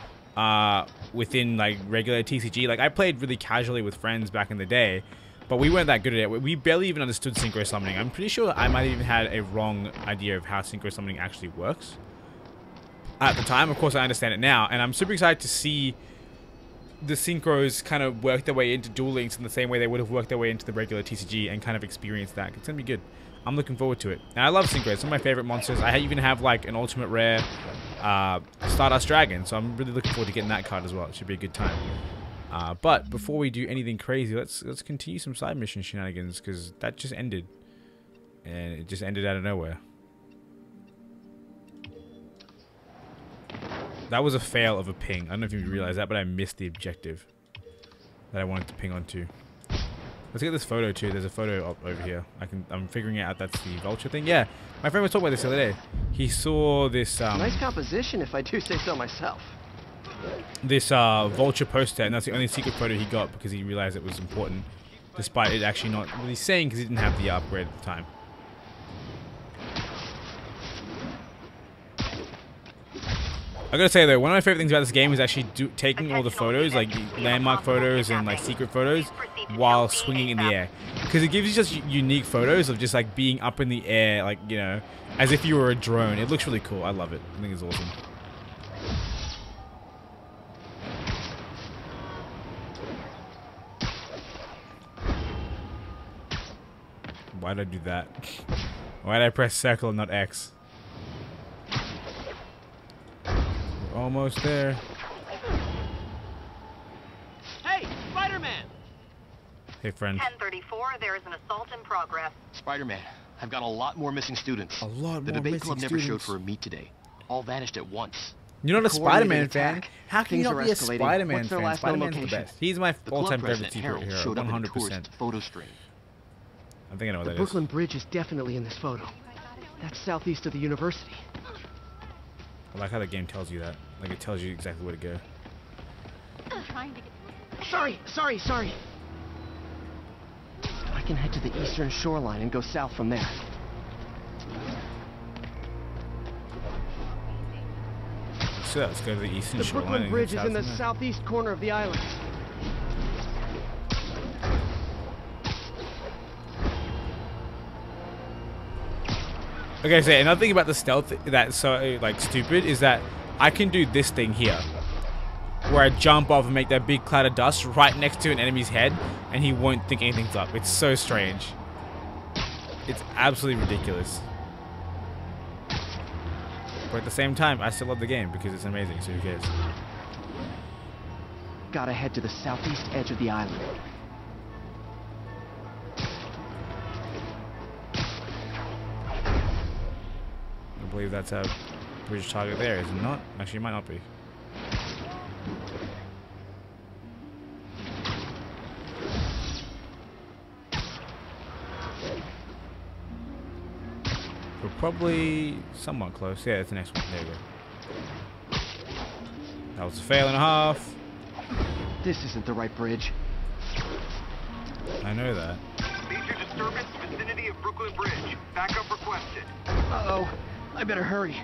within like regular TCG. Like I played really casually with friends back in the day, but we weren't that good at it. We barely even understood synchro summoning. I'm pretty sure I might have even had a wrong idea of how synchro summoning actually works. at the time. Of course, I understand it now, and I'm super excited to see the synchros kind of work their way into Duel Links in the same way they would have worked their way into the regular TCG and kind of experience that. It's gonna be good. I'm looking forward to it. And I love synchros. Some of my favorite monsters. I even have like an ultimate rare Stardust Dragon, so I'm really looking forward to getting that card as well. It should be a good time. But before we do anything crazy, let's continue some side mission shenanigans, because that just ended, and it just ended out of nowhere. That was a fail of a ping. I don't know if you realize that, but I missed the objective that I wanted to ping onto. Let's get this photo too. There's a photo up over here. I'm figuring out that's the vulture thing. Yeah, my friend was talking about this the other day. He saw this. Nice composition, if I do say so myself. This vulture poster, and that's the only secret photo he got because he realized it was important, despite it actually not really saying, because he didn't have the upgrade at the time. I gotta say though, one of my favorite things about this game is actually taking all the photos, like landmark photos and like secret photos, while swinging in the air, because it gives you just unique photos of just like being up in the air, like, you know, as if you were a drone. It looks really cool. I love it. I think it's awesome. Why did I do that? Why did I press circle and not X? We're almost there. Hey, Spider-Man! Hey, friend. 1034, there is an assault in progress. Spider-Man, I've got a lot more missing students. A lot The more debate missing club never showed students. for a meet today. All vanished at once. You're not a Spider-Man fan. attack. How can you Things not are be a escalating. Spider-Man What's their fan? last known Spider-Man's the location? best. He's my The club all-time favorite president, secret Harold, hero, showed up in a 100%. tourist photo stream. I think I know what The that Brooklyn is. Bridge is definitely in this photo. That's southeast of the university. I like how the game tells you that. Like, it tells you exactly where to go. Sorry. I can head to the eastern shoreline and go south from there. So let's go to the eastern The shoreline. Brooklyn and Bridge go is in the south from southeast corner of the island. there. Okay, so another thing about the stealth that's so like stupid is that I can do this thing here, where I jump off and make that big cloud of dust right next to an enemy's head, and he won't think anything's up. It's so strange. It's absolutely ridiculous. But at the same time, I still love the game because it's amazing, so who cares? Gotta head to the southeast edge of the island. I believe that's a bridge target there, is it not? Actually, it might not be. We're probably somewhat close. Yeah, it's the next one. There you go. That was a fail and a half. This isn't the right bridge. I know that. Major disturbance vicinity of Brooklyn Bridge. Backup requested. Uh-oh. I better hurry.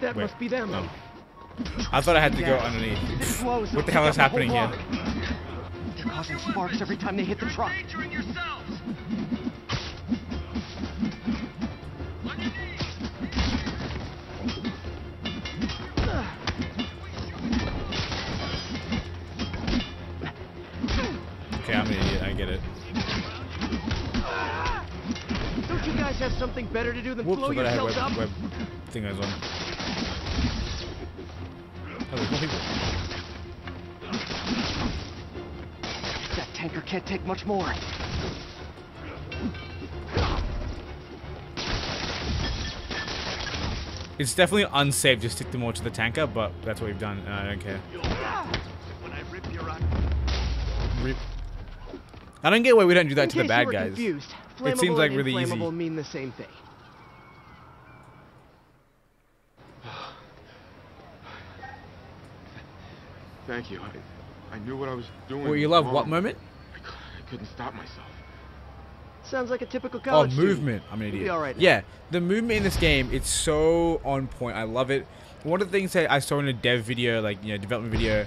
That Wait, must be them. no. I thought I had to go It underneath. glows What the and hell lights is up the happening whole here? block. They're causing sparks every time they hit the truck. Okay, I'm an idiot. I get it. Don't you guys have something better to do than Whoops, blow I thought I had yourselves up? web thing I was on. Oh, there's more people. That tanker can't take much more. It's definitely unsafe to stick them all to the tanker, but that's what we've done, and I don't care. When I rip your Rip. I don't get why we don't do that In to the case bad you were guys. confused, It seems flammable like and really easy. inflammable mean the same thing. Thank you. I knew what I was doing. Well, you love was what wrong. moment? I couldn't stop myself. Sounds like a typical Oh, college student. movement. I'm an You'll idiot. be all right now. Yeah, the movement in this game, it's so on point. I love it. One of the things that I saw in a dev video, like, you know, development video,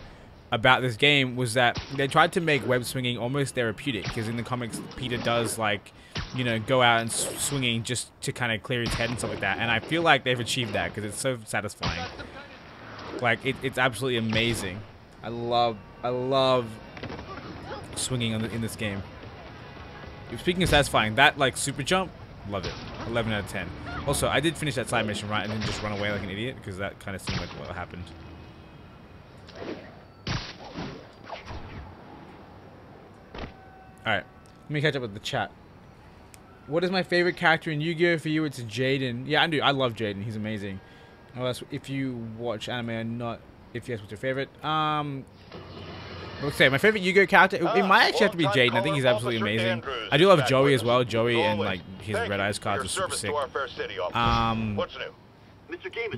about this game was that they tried to make web swinging almost therapeutic, because in the comics Peter does, like, you know, go out and swinging just to kind of clear his head and stuff like that, and I feel like they've achieved that because it's so satisfying. Like, it's absolutely amazing. I love swinging in this game. Speaking of satisfying, that, like, super jump, love it. 11 out of 10. Also, I did finish that side mission, right, and then just run away like an idiot, because that kind of seemed like what happened. Alright, let me catch up with the chat. What is my favorite character in Yu-Gi-Oh? For you, it's Jaden. Yeah, I love Jaden. He's amazing. Unless if you watch anime or not, if yes, what's your favorite? Let's say my favorite Yu-Gi-Oh character. It might actually have to be Jaden. I think he's absolutely amazing. I do love Joey as well. Joey and like his Red Eyes cards are super sick.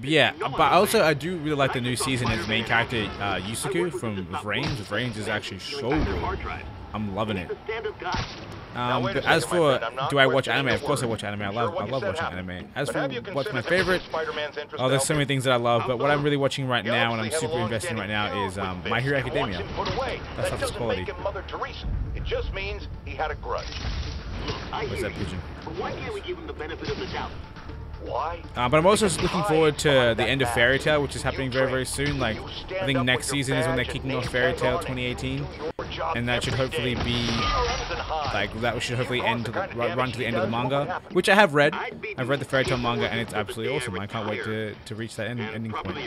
Yeah, but also I do really like the new season. His main character Yusaku from Reigns. Reigns is actually so good. I'm loving it. But as for do I watch anime? Of course I watch anime. I love watching anime. As for what's my favorite? Oh, there's so many things that I love. But what I'm really watching right now and I'm super invested in right now is My Hero Academia. That stuff is quality. It just means he had a grudge. Where's that pigeon? Why can't we give him the benefit of the doubt? Why? But I'm also looking forward to the end of Fairy Tail, which is happening very, very soon. Like, I think next season is when they're kicking off Fairy Tail 2018, and that should hopefully be like that should hopefully run to the end of the manga, which I have read. I've read the Fairy Tail manga, and it's absolutely awesome. I can't wait to reach that ending point.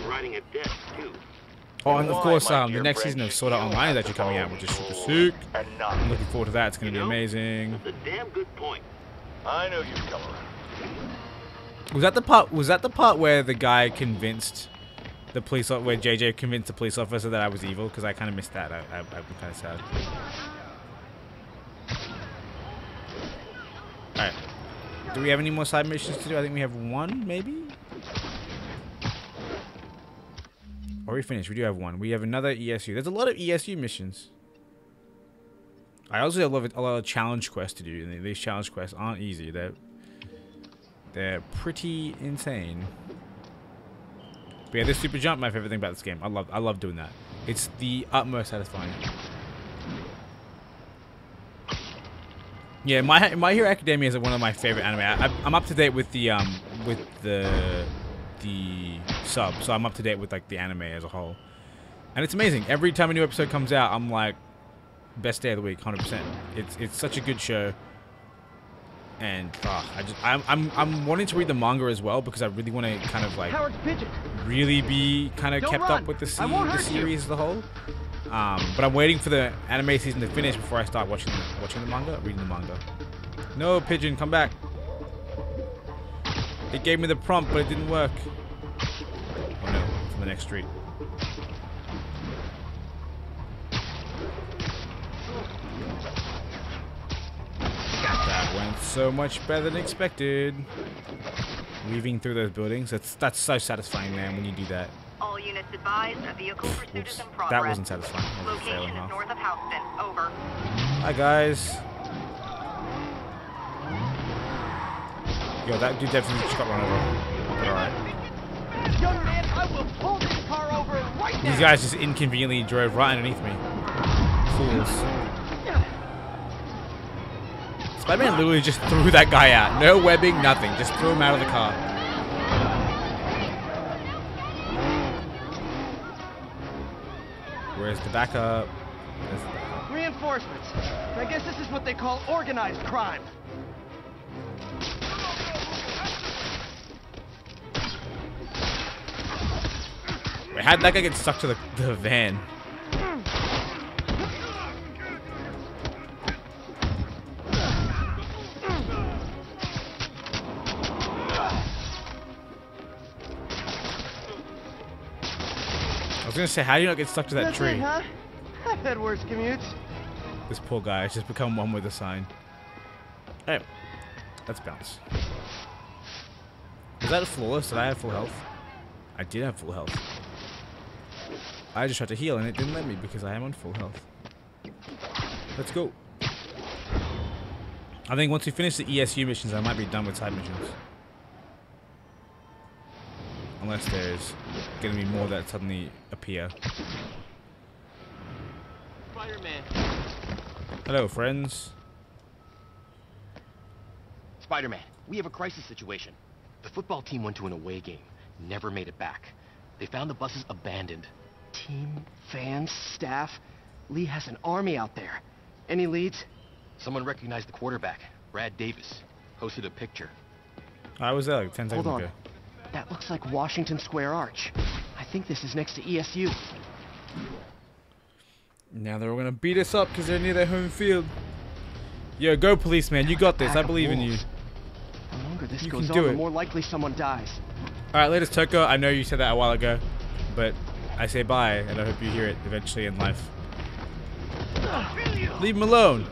Oh, and of course, the next season of Sword Art Online is actually coming out, which is super sick. I'm looking forward to that. It's going to be amazing. That's a damn good point. I knew you'd come around. Was that the part where the guy convinced the police where JJ convinced the police officer that I was evil? Because I kind of missed that. I'm kind of sad. All right. Do we have any more side missions to do? I think we have one, maybe. Or we finished. We do have one. We have another ESU. There's a lot of ESU missions. I also have a lot of challenge quests to do. And these challenge quests aren't easy. They're pretty insane. But yeah, this super jump, my favorite thing about this game. I love doing that. It's the utmost satisfying. Yeah, My Hero Academia is one of my favorite anime. I'm up to date with the sub, so I'm up to date with like the anime as a whole. And it's amazing. Every time a new episode comes out, I'm like, best day of the week, 100%. It's such a good show. And I'm wanting to read the manga as well because I really want to kind of like really be kind of kept up with the series as a whole. But I'm waiting for the anime season to finish before I start watching the manga, reading the manga. No, pigeon, come back. It gave me the prompt, but it didn't work. Oh no, it's on the next street. That went so much better than expected. Weaving through those buildings. That's so satisfying, man, when you do that. All units advised, a vehicle pursuit is in progress. That wasn't satisfying. Location is north of Houston. Over. Hi, guys. Yo, that dude definitely just got run over. Alright. Young man, I will pull this car over right now. These guys just inconveniently drove right underneath me. Fools. Spider-Man literally just threw that guy out. No webbing, nothing. Just threw him out of the car. Where's the backup? Reinforcements. I guess this is what they call organized crime. Wait, how'd that guy get stuck to the van? I was gonna say, how do you not get stuck to that tree? It, huh? I've had worse commutes. This poor guy has just become one with the sign. Hey, let's bounce. Was that flawless? Did I have full health? I did have full health. I just tried to heal and it didn't let me because I am on full health. Let's go. I think once we finish the ESU missions, I might be done with side missions. Unless there's going to be more that suddenly appear. Spider-Man. Hello, friends. Spider-Man, we have a crisis situation. The football team went to an away game. Never made it back. They found the buses abandoned. Team, fans, staff. Lee has an army out there. Any leads? Someone recognized the quarterback, Brad Davis. Posted a picture. I was there like 10 seconds Hold on. ago. That looks like Washington Square Arch. I think this is next to ESU. Now they're all gonna beat us up because they're near their home field. Yo, go policeman, you got this. I believe in you. The longer this You goes can on, do the it. more likely someone dies. Alright, latest Toko. I know you said that a while ago, but I say bye, and I hope you hear it eventually in life. Leave him alone.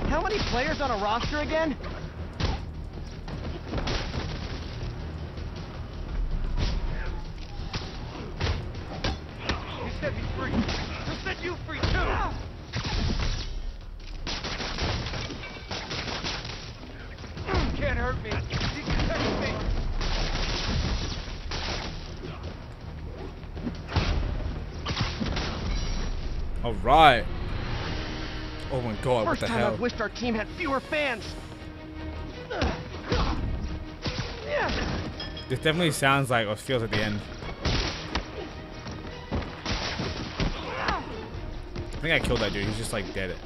How many players on a roster again? He set me free. He'll set you free too. Can't hurt me. He can touch me. Alright. Oh my god, what First the time hell? I've wished our team had fewer fans. This definitely sounds like, or feels at the end. I think I killed that dude. He's just like dead.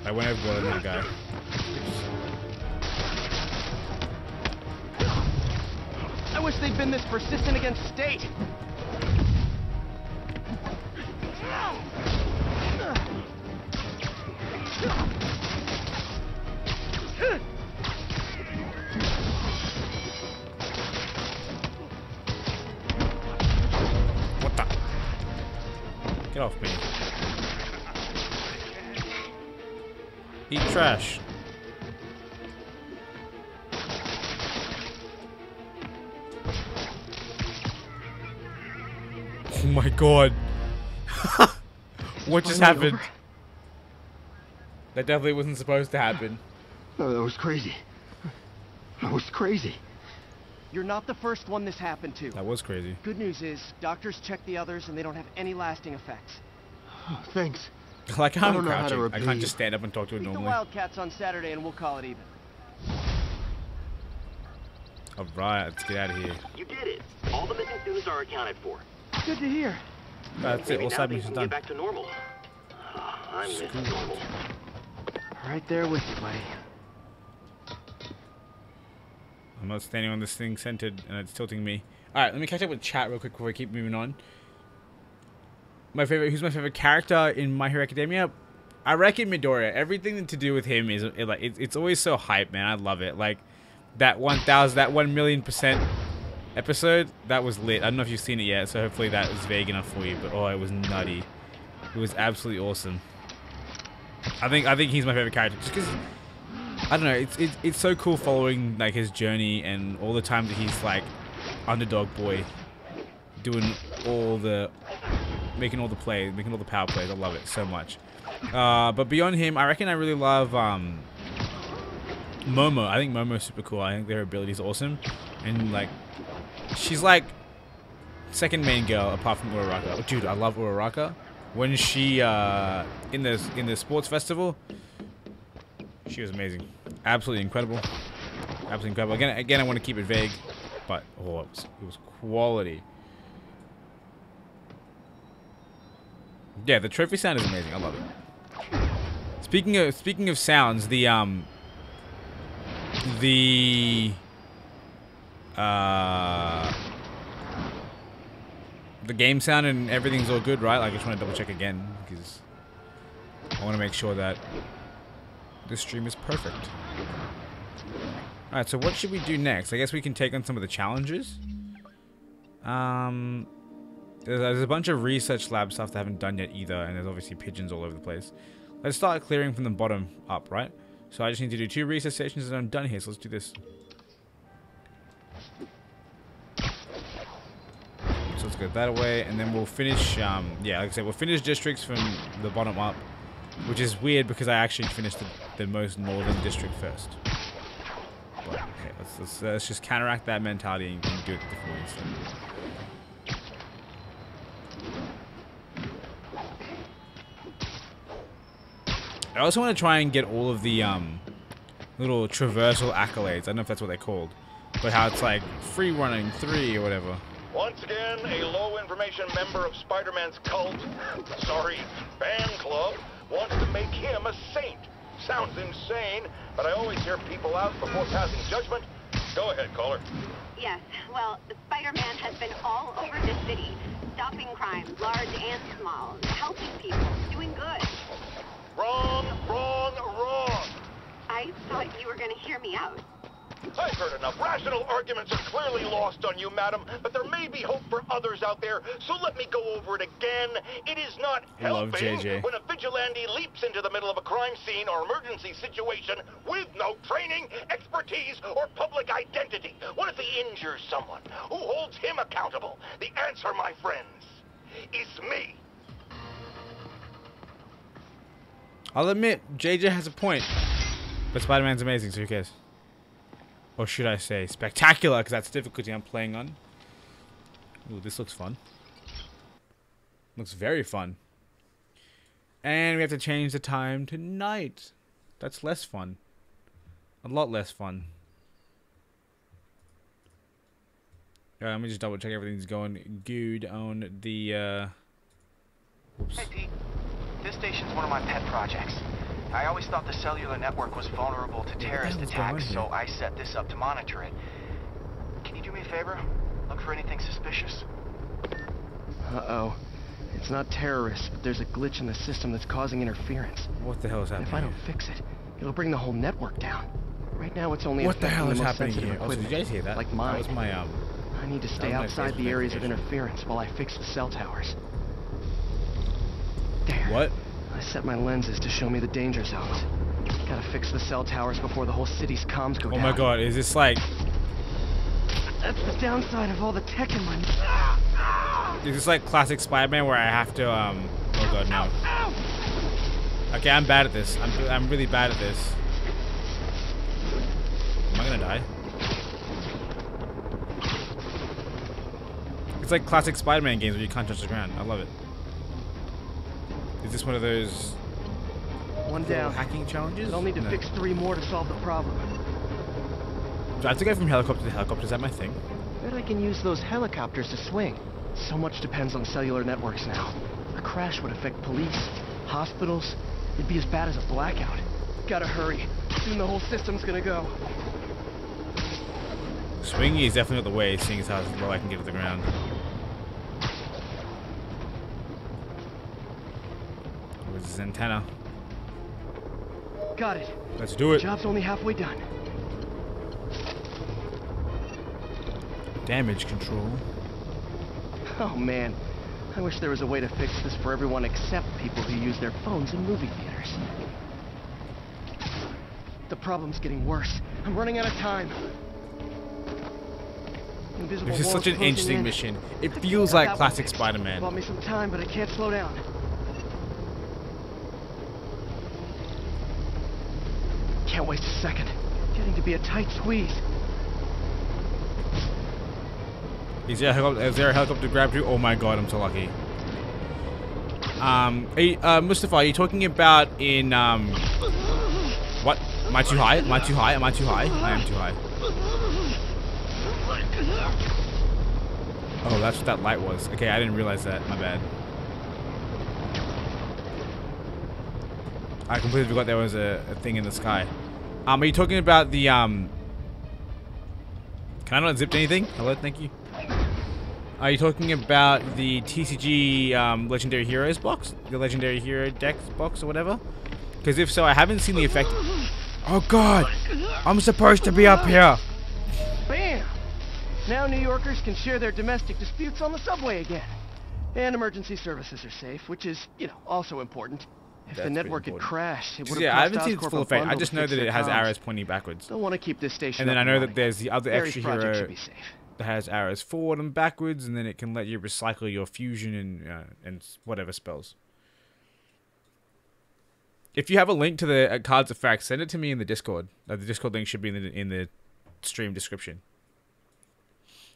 I went over to that guy. I wish they'd been this persistent against State. What the? Get off me. Eat trash. Oh my god. What just happened? That definitely wasn't supposed to happen. No, that was crazy. That was crazy. You're not the first one this happened to. That was crazy. Good news is, doctors checked the others and they don't have any lasting effects. Thanks. Like how I I'm don't know how to crouching. I repay can't you. just stand up and talk to it Beat the normally. Wildcats on Saturday and we'll call it even. Alright, let's get out of here. You did it. All the missing students are accounted for. Good to hear. That's it, Maybe all now side things missions can done. get back to normal. I miss normal. Right there with you, buddy. I'm not standing on this thing centered and it's tilting me. Alright, let me catch up with chat real quick before we keep moving on. Who's my favorite character in My Hero Academia? I reckon Midoriya. Everything to do with him is it's always so hype, man. I love it. Like that 1,000,000,000% episode, that was lit. I don't know if you've seen it yet, so hopefully that was vague enough for you. But oh, it was nutty. It was absolutely awesome. I think he's my favorite character just because I don't know. It's so cool following like his journey and all the times that he's like underdog boy, doing all the making all the plays, making all the power plays. I love it so much. But beyond him, I reckon I really love Momo. I think Momo's super cool. I think their ability is awesome, and like she's like second main girl apart from Uraraka. Oh, dude, I love Uraraka. When she in the sports festival, she was amazing, absolutely incredible, absolutely incredible. Again, I want to keep it vague, but oh, it was quality. Yeah, the trophy sound is amazing. I love it. Speaking of sounds, the game sound and everything's all good, right? Like, I just want to double check again because I want to make sure that this stream is perfect. Alright, so what should we do next? I guess we can take on some of the challenges. There's a bunch of research lab stuff that I haven't done yet either, and there's obviously pigeons all over the place. Let's start clearing from the bottom up, right? So I just need to do 2 reset stations and I'm done here. So let's do this. So let's go that away, and then we'll finish, yeah, like I said, we'll finish districts from the bottom up, which is weird because I actually finished the most northern district first. But, okay, let's just counteract that mentality and do it before instead. I also want to try and get all of the little traversal accolades. I don't know if that's what they're called, but how it's like free running 3 or whatever. Once again, a low-information member of Spider-Man's cult, sorry, fan club, wants to make him a saint. Sounds insane, but I always hear people out before passing judgment. Go ahead, caller. Yes, well, Spider-Man has been all over the city, stopping crime, large and small, helping people, doing good. Wrong, wrong, wrong. I thought you were going to hear me out. I've heard enough. Rational arguments are clearly lost on you, madam, but there may be hope for others out there, so let me go over it again. It is not helping when a vigilante leaps into the middle of a crime scene or emergency situation with no training, expertise, or public identity. What if he injures someone? Who holds him accountable? The answer, my friends, is me. I'll admit, JJ has a point, but Spider-Man's amazing, so who cares? Or should I say spectacular, because that's the difficulty I'm playing on. Ooh, this looks fun. Looks very fun. And we have to change the time to night. That's less fun. A lot less fun. Let me just double check everything's going good on the, Oops. Hey, Pete. This station's one of my pet projects. I always thought the cellular network was vulnerable to terrorist attacks, so I set this up to monitor it. Can you do me a favor? Look for anything suspicious. Uh-oh. It's not terrorists, but there's a glitch in the system that's causing interference. What the hell is happening? If I don't fix it, it'll bring the whole network down. Right now it's only what the hell is most happening sensitive here? Oh, so did you guys hear that? Like mine. That was my, I need to stay outside the areas of interference while I fix the cell towers. There. What? I set my lenses to show me the danger zones. Gotta fix the cell towers before the whole city's comms go down. Oh my god, is this like... That's the downside of all the tech in my... Is this like classic Spider-Man where I have to, Oh god, no. Okay, I'm bad at this. I'm really bad at this. Am I gonna die? It's like classic Spider-Man games where you can't touch the ground. I love it. Is this one of those one down hacking challenges? I'll need to fix 3 more to solve the problem. Do I have to go from helicopter to helicopter? Is that my thing? Bet I can use those helicopters to swing. So much depends on cellular networks now. A crash would affect police, hospitals. It'd be as bad as a blackout. Gotta hurry. Soon the whole system's gonna go. Swinging is definitely not the way, seeing as how low I can get to the ground. Where's his antenna? Got it. Let's do it. Job's only halfway done. Damage control. Oh man, I wish there was a way to fix this for everyone except people who use their phones in movie theaters. The problem's getting worse. I'm running out of time. Invisible this is such an interesting mission. It feels like classic Spider-Man. Bought me some time, but I can't slow down. Can't waste a second. Getting to be a tight squeeze. Is there a helicopter to grab you? Oh my god, I'm so lucky. Mustafa, are you talking about in, what? Am I too high? Am I too high? Am I too high? I am too high. Oh, that's what that light was. Okay, I didn't realize that. My bad. I completely forgot there was a thing in the sky. Are you talking about the, Can I not zip anything? Hello, thank you. Are you talking about the TCG Legendary Heroes box? The Legendary Hero Dex box or whatever? Because if so, I haven't seen the effect. Oh god! I'm supposed to be up here! Bam! Now New Yorkers can share their domestic disputes on the subway again. And emergency services are safe, which is, you know, also important. If the network had crashed, it would have yeah, I haven't seen its Oscorp full a effect. I bundle just to know fix that their it has comms. arrows pointing backwards. Don't want to keep this station And then up I know and that running. there's the other Barry's extra project hero should be safe. that has arrows forward and backwards, and then it can let you recycle your fusion and whatever spells. If you have a link to the cards effect, send it to me in the Discord. The Discord link should be in the stream description.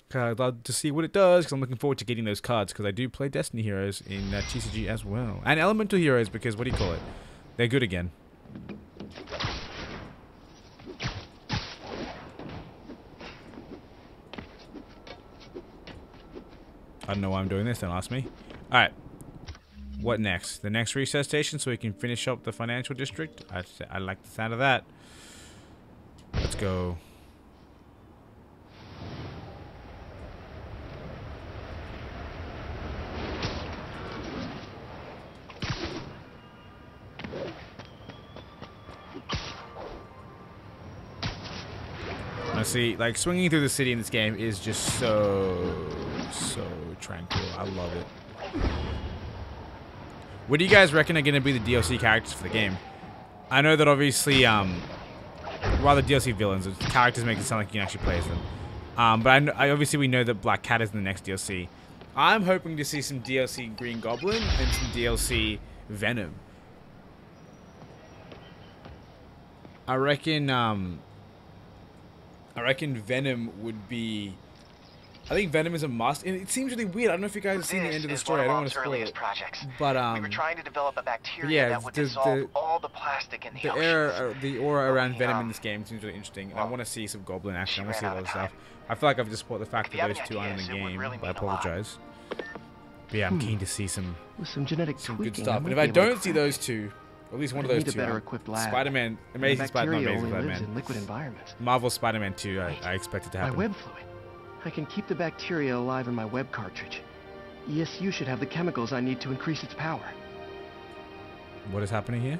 Cause I'd love to see what it does, because I'm looking forward to getting those cards, because I do play Destiny Heroes in TCG as well. And Elemental Heroes, because, what do you call it? They're good again. I don't know why I'm doing this, don't ask me. Alright. What next? The next reset station, so we can finish up the financial district? I like the sound of that. Let's go. See, like, swinging through the city in this game is just so tranquil. I love it. What do you guys reckon are going to be the DLC characters for the game? I know that obviously, rather DLC villains, the characters make it sound like you can actually play as them. But obviously we know that Black Cat is in the next DLC. I'm hoping to see some DLC Green Goblin and some DLC Venom. I reckon Venom would be... I think Venom is a must, and it seems really weird. I don't know if you guys have seen the end of the story. I don't want to spoil it. But we were trying to develop a bacteria that would dissolve all the plastic in the oceans. The aura around Venom in this game seems really interesting, and I want to see some Goblin action. I want to see a lot of stuff. I feel like I've just spoiled the fact that those two aren't in the game, but I apologize. But yeah, I'm keen to see some genetic good stuff. And if I don't see those two, at least one of those two, Spider-Man, Amazing Spider-Man, not Amazing Spider-Man, liquid environments. Marvel Spider-Man 2, I expect it to happen. My web fluid. I can keep the bacteria alive in my web cartridge. ESU should have the chemicals I need to increase its power. What is happening here?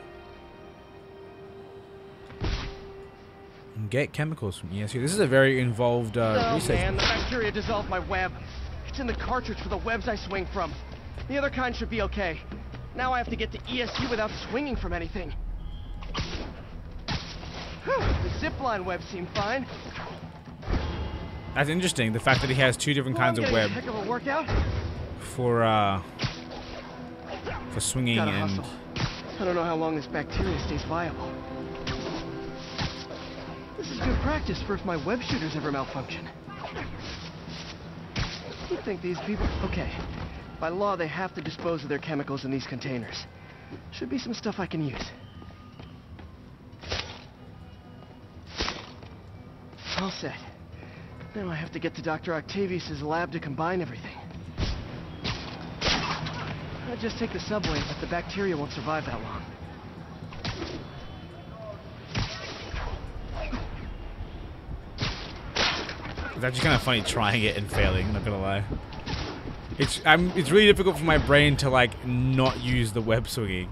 Get chemicals from ESU. This is a very involved research. Man, the bacteria dissolved my web. It's in the cartridge for the webs I swing from. The other kind should be okay. Now I have to get to ESU without swinging from anything. The zipline webs seem fine. That's interesting. The fact that he has two different kinds of web heck of a workout. for swinging Gotta and. hustle. I don't know how long this bacteria stays viable. This is good practice for if my web shooters ever malfunction. You think these people? Okay. By law, they have to dispose of their chemicals in these containers. Should be some stuff I can use. All set. Now I have to get to Dr. Octavius's lab to combine everything. I'll just take the subway, but the bacteria won't survive that long. It's actually kind of funny trying it and failing, not gonna lie. It's really difficult for my brain to, like, not use the web swinging.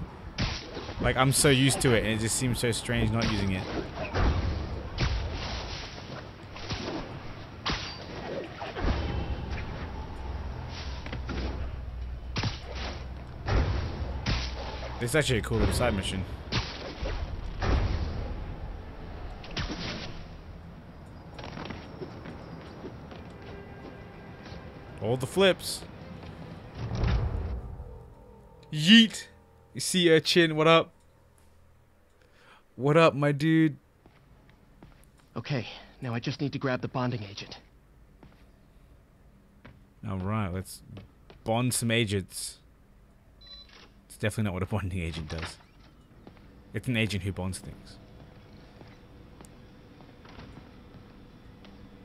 Like, I'm so used to it, and it just seems so strange not using it. It's actually a cool little side mission. All the flips. Yeet! You see Urchin, what up? What up, my dude? Okay, now I just need to grab the bonding agent. Alright, let's bond some agents. It's definitely not what a bonding agent does. It's an agent who bonds things.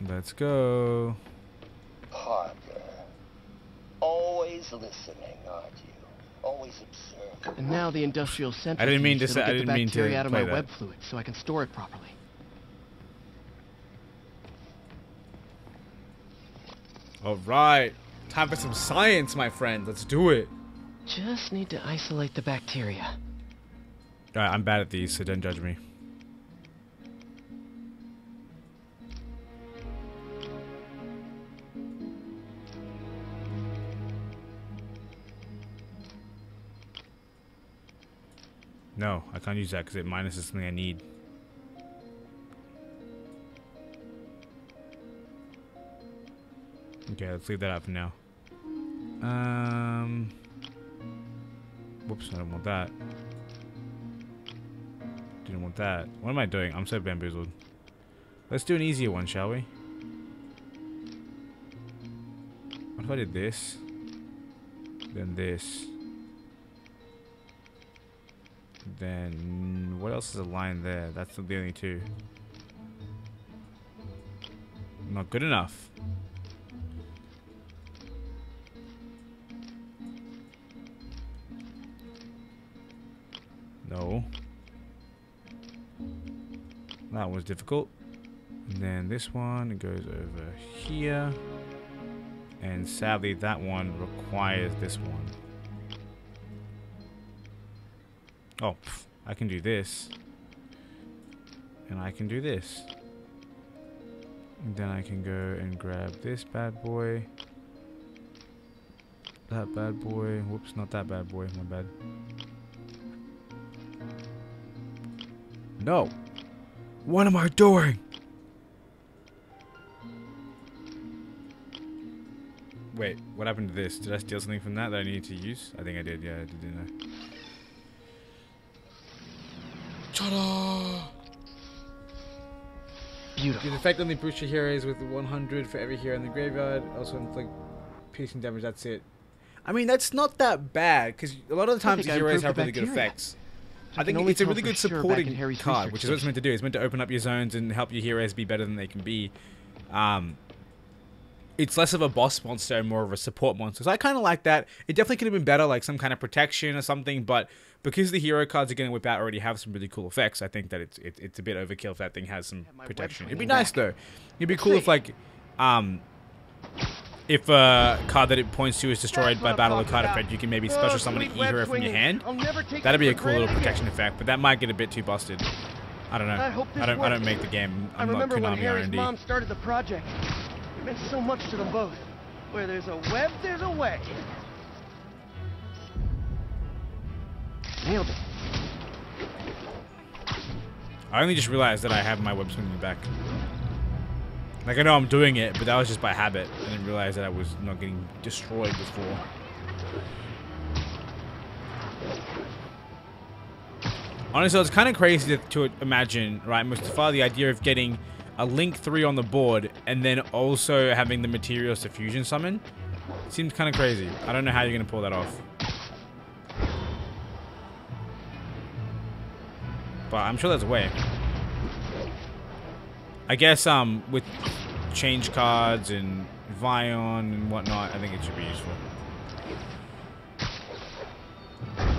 Let's go. Parker. Always listening, aren't you? Always observing. And now the industrial centrifuge. I didn't mean to say. I didn't mean to out of my play web that. fluid, so I can store it properly. All right, time for some science, my friend. Let's do it. Just need to isolate the bacteria. All right, I'm bad at these, so don't judge me. No, I can't use that because it minuses something I need. Okay, let's leave that out for now. Whoops, I don't want that. Didn't want that. What am I doing? I'm so bamboozled. Let's do an easier one, shall we? What if I did this? Then this. Then what else is a line there? That's the only two. Not good enough. No. That was difficult. And then this one goes over here. And sadly that one requires this one. Oh, I can do this. And I can do this. And then I can go and grab this bad boy. That bad boy. Whoops, not that bad boy. My bad. No. What am I doing? Wait, what happened to this? Did I steal something from that I needed to use? I think I did, yeah, I did, didn't I? Ta-da! Beautiful. The effect only boosts your heroes with 100 for every hero in the graveyard. Also inflict piercing damage, that's it. I mean, that's not that bad, because a lot of the times the heroes have really good effects. I think it's a really good supporting card, which is what it's meant to do. It's meant to open up your zones and help your heroes be better than they can be. It's less of a boss monster and more of a support monster. So I kind of like that. It definitely could have been better, like some kind of protection or something. But because the hero cards are going to whip out already have some really cool effects, I think that it's a bit overkill if that thing has some protection. It'd be nice though. It'd be cool if like, if a card that it points to is destroyed by battle or card effect, you can maybe special summon an E-hero from your hand. That'd be a cool little protection effect, but that might get a bit too busted. I don't know. I don't make the game. I'm not Konami R&D. Harry's mom started the project. It meant so much to them both. Where there's a web, there's a way. Nailed it. I only just realized that I have my web swinging back. Like, I know I'm doing it, but that was just by habit. I didn't realize that I was not getting destroyed before. Honestly, it's kind of crazy to imagine, right, Mustafa, the idea of getting a Link 3 on the board and then also having the materials to fusion summon. Seems kind of crazy. I don't know how you're going to pull that off. But I'm sure there's a way. I guess with change cards and Vion and whatnot, I think it should be useful.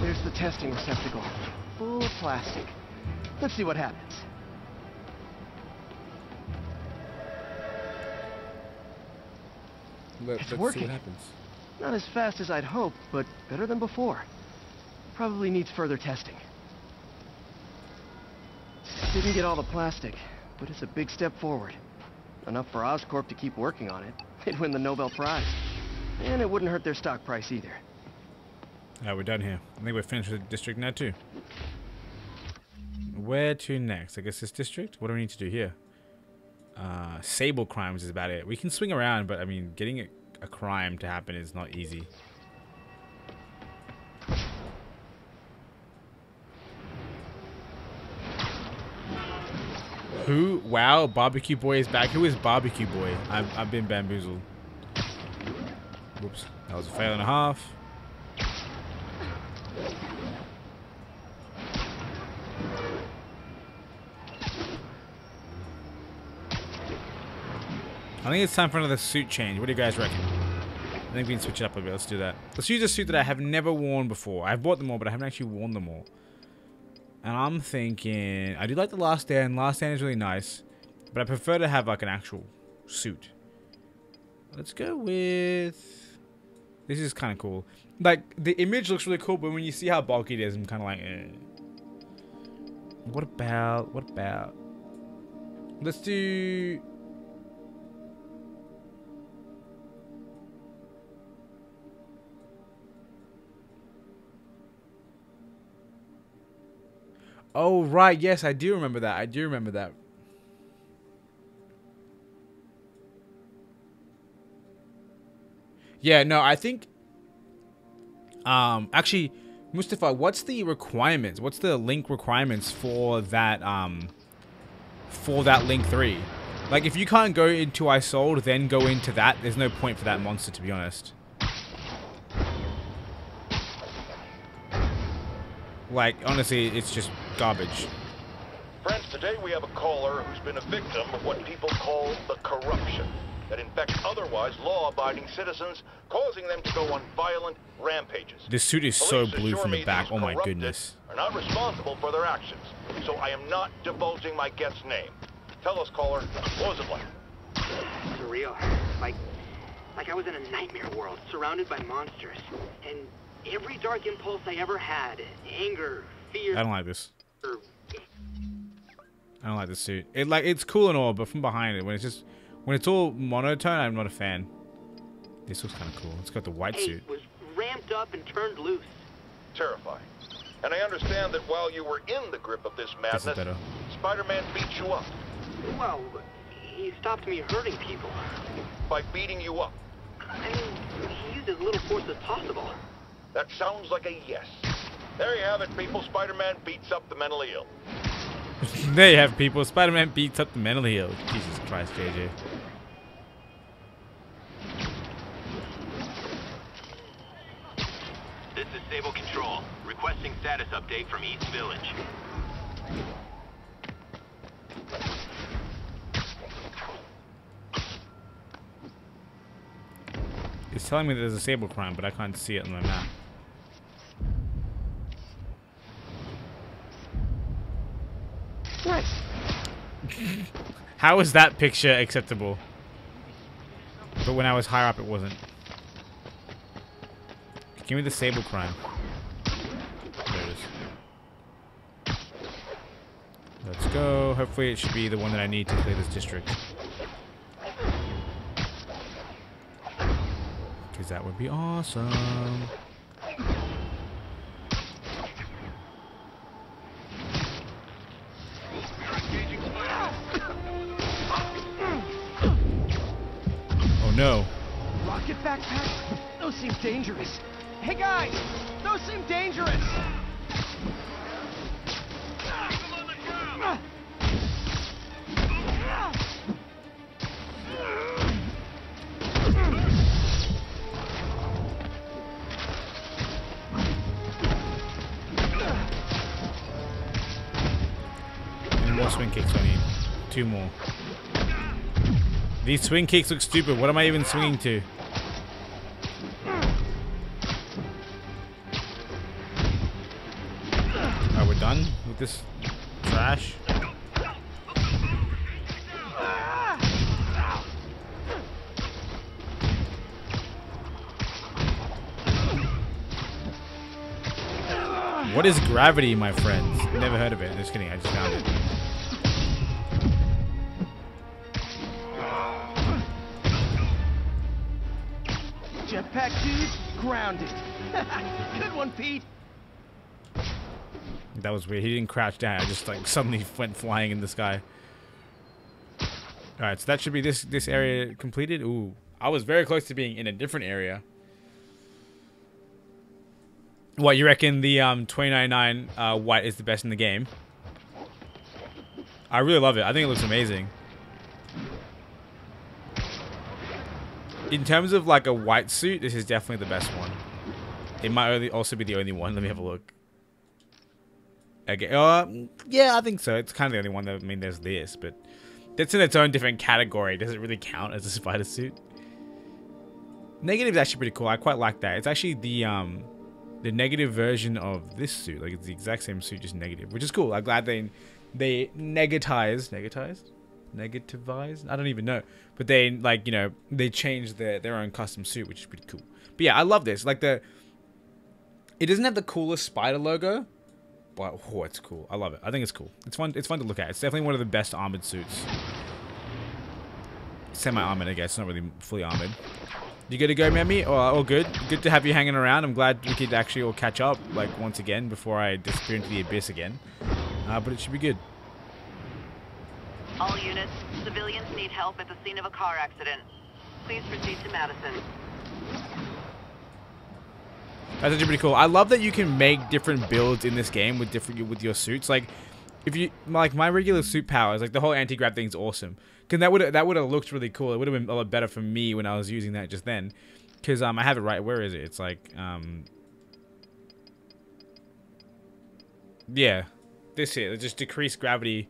There's the testing receptacle, full of plastic. Let's see what happens. It's working. See what happens. Not as fast as I'd hoped, but better than before. Probably needs further testing. Didn't get all the plastic, but it's a big step forward. Enough for Oscorp to keep working on it. They'd win the Nobel Prize. And it wouldn't hurt their stock price either. Alright, we're done here. I think we're finished with the district now too. Where to next? I guess this district? What do we need to do here? Sable crimes is about it. We can swing around, but I mean, getting a crime to happen is not easy. Who? Wow, Barbecue Boy is back. Who is Barbecue Boy? I've been bamboozled. Whoops, that was a fail and a half. I think it's time for another suit change. What do you guys reckon? I think we can switch it up a bit. Let's do that. Let's use a suit that I have never worn before. I've bought them all, but I haven't actually worn them all. And I'm thinking... I do like the Last Stand. Last Stand is really nice. But I prefer to have like an actual suit. Let's go with... This is kind of cool. Like, the image looks really cool, but when you see how bulky it is, I'm kind of like... eh. What about... Let's do... Oh, right. Yes, I do remember that. I do remember that. Yeah, no, I think... actually, Mustafa, what's the requirements? What's the link requirements for that, Link 3? Like, if you can't go into Isolde, then go into that, there's no point for that monster, to be honest. Like, honestly, it's just garbage. Friends, today we have a caller who's been a victim of what people call the corruption that infects otherwise law-abiding citizens, causing them to go on violent rampages. This suit is so blue from the back. Oh my goodness. Are not responsible for their actions, so I am not divulging my guest's name. Tell us, caller, what was it like? Surreal. Like I was in a nightmare world, surrounded by monsters, and every dark impulse I ever had, anger, fear. I don't like this. I don't like this suit. It's cool and all, but from behind it, when it's all monotone, I'm not a fan. This looks kind of cool. It's got the white suit. It was ramped up and turned loose. Terrifying. And I understand that while you were in the grip of this madness, Spider-Man beat you up. Well, he stopped me hurting people. By beating you up? I mean, he used as little force as possible. That sounds like a yes. There you have it, people. Spider-Man beats up the mentally ill. There you have people. Spider-Man beats up the mentally ill. Jesus Christ, JJ. This is Sable Control. Requesting status update from East Village. It's telling me there's a Sable crime, but I can't see it on my map. What? How is that picture acceptable? But when I was higher up, it wasn't. Give me the Sable crime. There it is. Let's go. Hopefully it should be the one that I need to clear this district. Because that would be awesome. Oh no. Rocket backpack? Those seem dangerous. Hey guys! Those seem dangerous! And more swing kicks I need. 2 more. These swing kicks look stupid. What am I even swinging to? Alright, we're done with this trash. What is gravity, my friends? Never heard of it. Just kidding, I just found it. Jetpack dude, grounded. Good one, Pete. That was weird. He didn't crouch down. I just like suddenly went flying in the sky. All right, so that should be this area completed. Ooh, I was very close to being in a different area. What, you reckon the 2099 white is the best in the game? I really love it. I think it looks amazing. In terms of like a white suit, this is definitely the best one. It might also be the only one. Let me have a look. Okay. Yeah, I think so. It's kind of the only one. That, I mean, there's this, but that's in its own different category. Does it really count as a spider suit? Negative is actually pretty cool. I quite like that. It's actually the negative version of this suit. Like it's the exact same suit, just negative, which is cool. I'm glad they negativized. I don't even know, but they like they changed their own custom suit, which is pretty cool. But yeah, I love this. Like it doesn't have the coolest spider logo, but oh, it's cool. I love it. I think it's cool. It's fun. It's fun to look at. It's definitely one of the best armored suits. Semi-armored, I guess. It's not really fully armored. You good to go, Memmy? All good. Good to have you hanging around. I'm glad we could actually all catch up like once again before I disappear into the abyss again. but it should be good. All units, civilians need help at the scene of a car accident. Please proceed to Madison. That's actually pretty cool. I love that you can make different builds in this game with your suits. Like, if you like my regular suit powers, like the whole anti-grav thing's awesome. Cause that would have looked really cool. It would have been a lot better for me when I was using that just then. Cause I have it right. Where is it? It's like yeah, this here. Just decrease gravity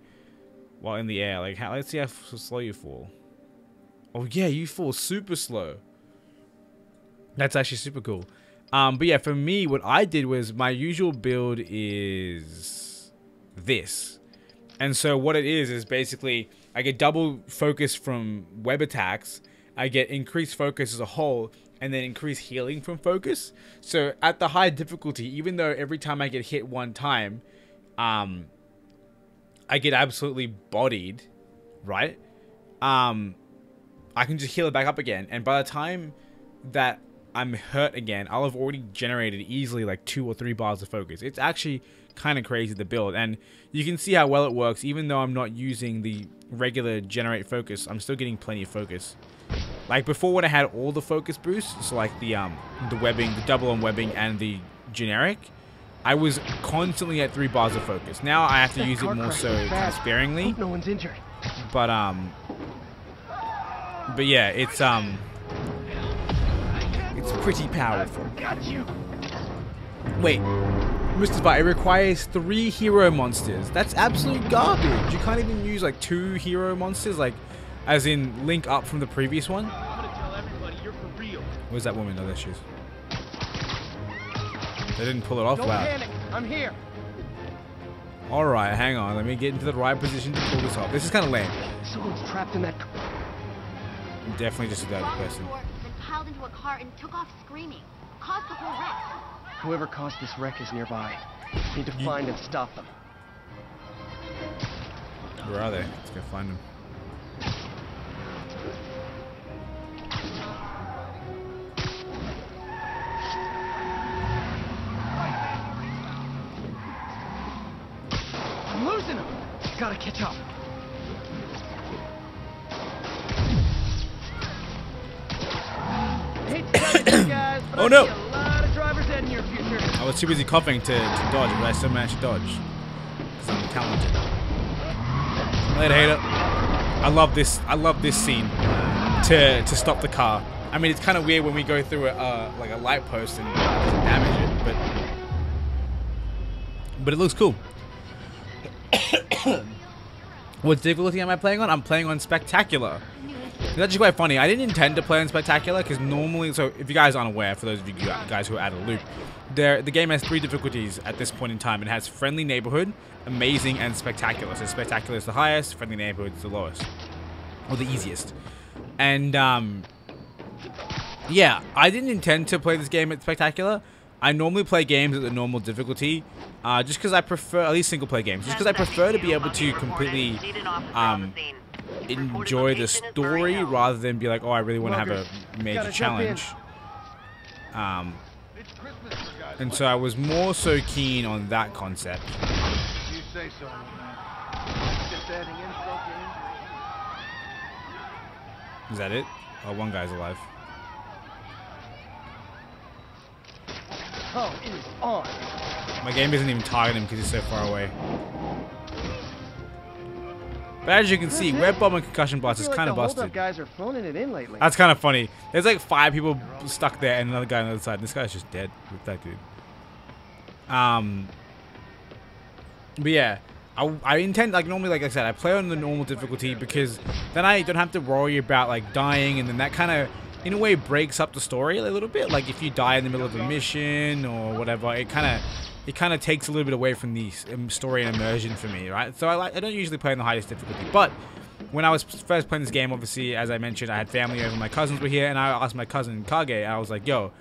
while in the air. Like, let's see how slow you fall. Oh yeah, you fall super slow. That's actually super cool. But yeah, for me, what I did was my usual build is this. And so what it is basically I get double focus from web attacks, I get increased focus as a whole, and then increased healing from focus. So at the high difficulty, even though every time I get hit one time, I get absolutely bodied, right? I can just heal it back up again. And by the time that I'm hurt again, I'll have already generated easily like 2 or 3 bars of focus. It's actually kind of crazy to build, and you can see how well it works. Even though I'm not using the regular generate focus, I'm still getting plenty of focus. Like before, when I had all the focus boosts, so like the webbing, the double on webbing, and the generic, I was constantly at 3 bars of focus. Now I have to use it more so kind of sparingly. Hope no one's injured. But yeah, it's pretty powerful. Got you. Wait, Mr. Bite, it requires 3 hero monsters. That's absolute garbage. You can't even use like 2 hero monsters, like as in link up from the previous one. I'm gonna tell everybody you're for real. Where's that woman? Oh, there she is. They didn't pull it off. Don't Wow. panic. I'm here. All right, hang on. Let me get into the right position to pull this off. This is kind of lame. Someone's trapped in that. I'm definitely just a dead person. Then piled into a car and took off screaming. Caused the whole wreck. Whoever caused this wreck is nearby. Need to find and stop them. Where are they? Let's go find them. I'm losing them. Gotta catch up. Hate to tell you guys, but Oh, I no. see a lot of drivers head in your future. I was too busy coughing to dodge, but I still managed to dodge. Because I'm talented. Later, hater. I love this scene to stop the car. I mean, it's kind of weird when we go through like a light post and damage it, but it looks cool. What difficulty am I playing on? I'm playing on Spectacular. It's actually quite funny. I didn't intend to play on Spectacular because normally, so if you guys aren't aware, for those of you guys who are out of the loop, the game has 3 difficulties at this point in time. It has Friendly Neighborhood, Amazing, and Spectacular. So Spectacular is the highest, Friendly Neighborhood is the lowest, or the easiest. And yeah, I didn't intend to play this game at Spectacular. I normally play games at the normal difficulty, just because I prefer, at least single-player games, just because I prefer to be able to completely enjoy the story rather than be like, oh, I really want to have a major challenge. And so I was more so keen on that concept. You say so, man. Just adding insult to injury. Is that it? Oh, one guy's alive. Oh, it is on. My game isn't even targeting him because he's so far away. But as you can see, Web Bomb and Concussion Blast is kind of busted. The hold-up guys are phoning it in lately. That's kind of funny. There's like 5 people stuck there and another guy on the other side. This guy's just dead with that dude. But yeah, I intend, like normally, like I said, I play on the normal difficulty because then I don't have to worry about like dying, and then that kind of, in a way, breaks up the story a little bit. Like if you die in the middle of a mission or whatever, it kind of takes a little bit away from the story and immersion for me, right? So I don't usually play on the highest difficulty, but when I was first playing this game, obviously, as I mentioned, I had family over, my cousins were here, and I asked my cousin Kage, and I was like, yo,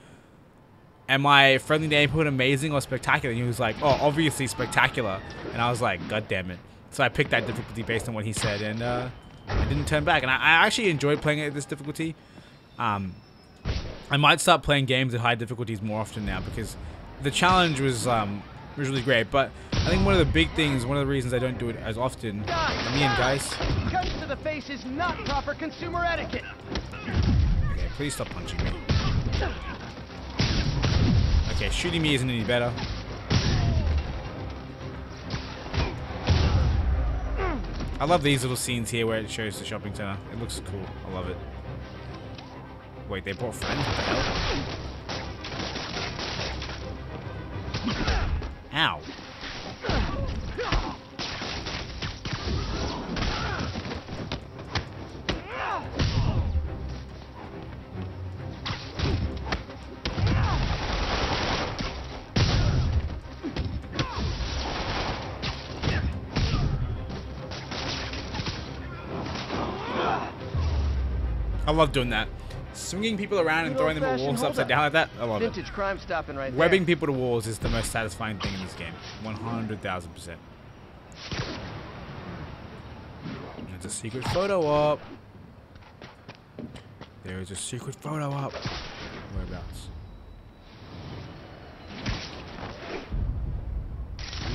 am I Friendly Neighborhood Amazing or Spectacular? And he was like, oh, obviously Spectacular. And I was like, god damn it. So I picked that difficulty based on what he said, and I didn't turn back. And I actually enjoyed playing it at this difficulty. I might start playing games at high difficulties more often now because the challenge was really great. But I think one of the big things, one of the reasons I don't do it as often, guys. Guns to the face is not proper consumer etiquette. Okay, please stop punching me. Okay, shooting me isn't any better. I love these little scenes here where it shows the shopping center. It looks cool. I love it. Wait, they brought friends? What the hell? Ow. I love doing that. Swinging people around and throwing them at walls upside down like that. I love it. Vintage crime stopping right there. Webbing people to walls is the most satisfying thing in this game. 100,000%. There's a secret photo up. There's a secret photo up. Whereabouts?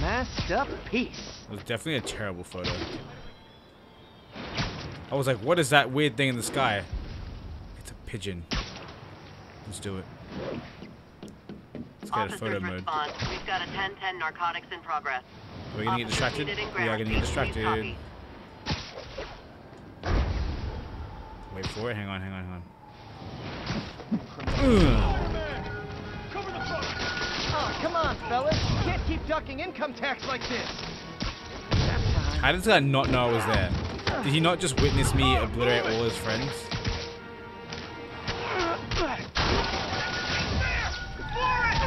Masked up piece. It was definitely a terrible photo. I was like, what is that weird thing in the sky? It's a pigeon. Let's do it. Let's get a photo mode. Response. We've got a 10-10 narcotics in progress. Are we gonna get distracted? We are gonna get distracted. Wait for it. Hang on, hang on, hang on. Oh, come on, fellas. You can't keep ducking income tax like this. How does that not know I was there? Did he not just witness me obliterate all his friends?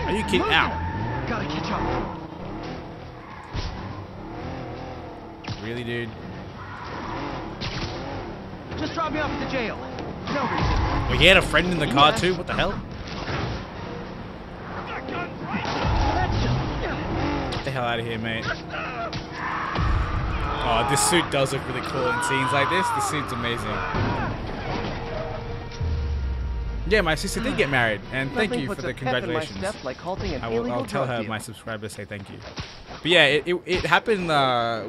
Are you kidding? Ow. Gotta catch up. Really, dude? Just drop me off at the jail. No reason. We had a friend in the car too? What the hell? Get the hell out of here, mate. Oh, this suit does look really cool in scenes like this. This suit's amazing. Yeah, my sister did get married, and thank you for the congratulations. I'll tell her, my subscribers, say thank you. But yeah, it happened,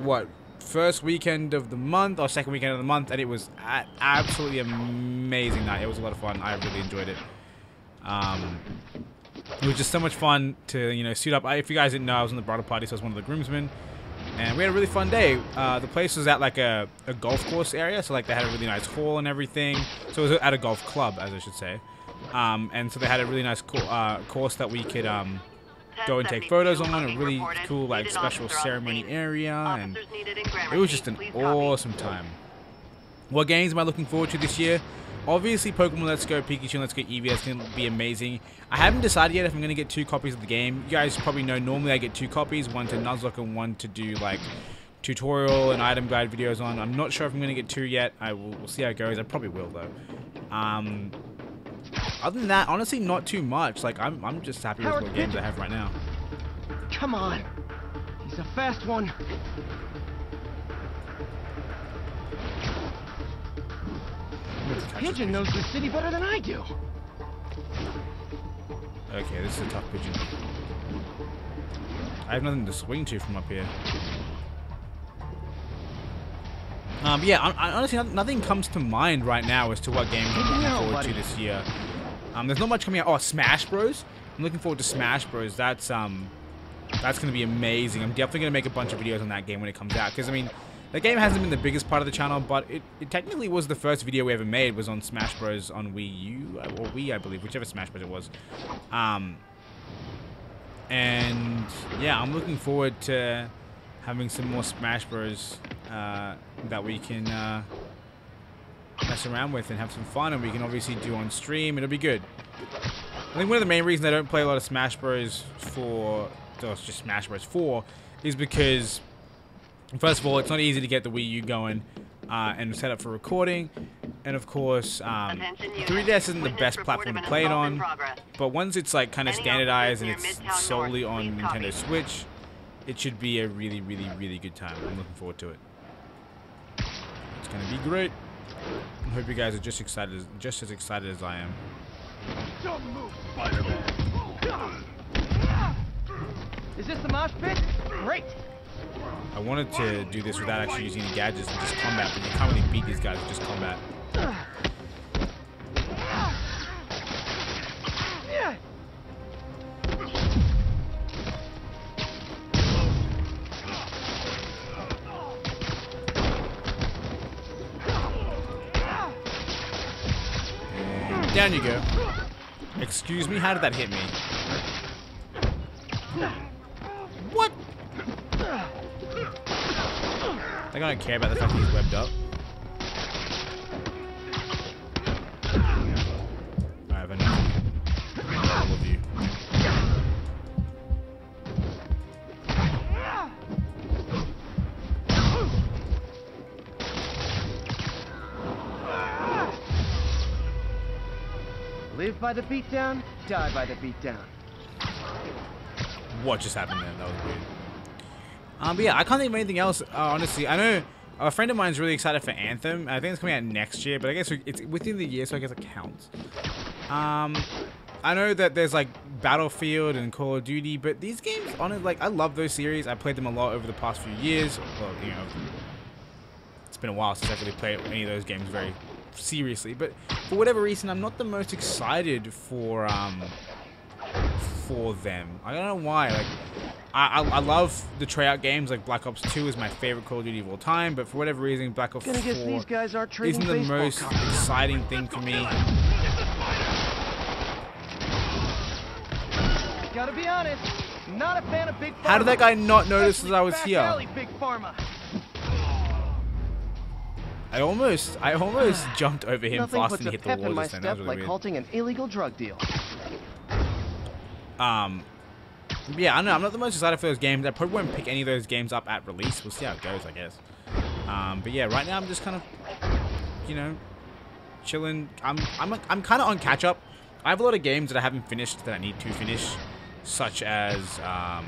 what, first weekend of the month, or second weekend of the month, and it was an absolutely amazing night. It was a lot of fun. I really enjoyed it. It was just so much fun to, you know, suit up. If you guys didn't know, I was in the bridal party, so I was one of the groomsmen. And we had a really fun day. The place was at like a golf course area, so like they had a really nice hall and everything. So it was at a golf club, as I should say. And so they had a really nice course that we could go and take photos on. A really cool like special ceremony area, and it was just an awesome time. What games am I looking forward to this year? Obviously, Pokemon Let's Go, Pikachu and Let's Go Eevee, that's going to be amazing. I haven't decided yet if I'm going to get 2 copies of the game. You guys probably know normally I get 2 copies, one to Nuzlocke and one to do like tutorial and item guide videos on. I'm not sure if I'm going to get 2 yet. We'll see how it goes. I probably will though. Other than that, honestly, not too much. Like I'm just happy with what games I have right now. Come on, he's a fast one. Pigeon knows the city better than I do. Okay, this is a tough pigeon. I have nothing to swing to from up here. Yeah, honestly, nothing comes to mind right now as to what games I'm looking forward to this year. There's not much coming out. Oh, Smash Bros. I'm looking forward to Smash Bros. That's gonna be amazing. I'm definitely gonna make a bunch of videos on that game when it comes out, because I mean, the game hasn't been the biggest part of the channel, but it technically was the first video we ever made, was on Smash Bros. On Wii U, or Wii, I believe, whichever Smash Bros. It was. And yeah, I'm looking forward to having some more Smash Bros. That we can mess around with and have some fun, and we can obviously do on stream. It'll be good. I think one of the main reasons I don't play a lot of Smash Bros. Or just Smash Bros. 4 is because, first of all, it's not easy to get the Wii U going and set up for recording. And of course, 3DS isn't the best platform to play it on. But once it's like kind of standardized and it's solely on Nintendo Switch, it should be a really, really, really good time. I'm looking forward to it. It's gonna be great. I hope you guys are just as excited as I am. Don't move, Spider-Man. Is this the mosh pit? Great. I wanted to do this without actually using any gadgets and just combat, but you can't really beat these guys with just combat. And down you go. Excuse me, how did that hit me? What? I don't care about the fact that he's webbed up. I have enough. All of you. Live by the beatdown, die by the beatdown. What just happened there? That was weird. But yeah, I can't think of anything else, honestly. I know a friend of mine is really excited for Anthem. I think it's coming out next year, but I guess it's within the year, so I guess it counts. I know that there's like Battlefield and Call of Duty, but these games, honestly, like, I love those series. I played them a lot over the past few years. Well, you know, it's been a while since I've really played any of those games very seriously, but for whatever reason, I'm not the most excited for them. I don't know why. Like, I love the Treyarch games. Like Black Ops 2 is my favorite Call of Duty of all time, but for whatever reason, Black Ops 4 these guys aren't trading isn't the most exciting thing for me. Gotta be honest, not a fan of Big Pharma. How did that guy not notice that I was here? Alley, Big Pharma. I almost jumped over him fast and hit the wall just then. That was really like weird. halting an illegal drug deal. Yeah, I don't know. I'm not the most excited for those games. I probably won't pick any of those games up at release. We'll see how it goes, I guess. But yeah, right now I'm just kind of, you know, chilling. I'm kind of on catch up. I have a lot of games that I haven't finished that I need to finish, such as I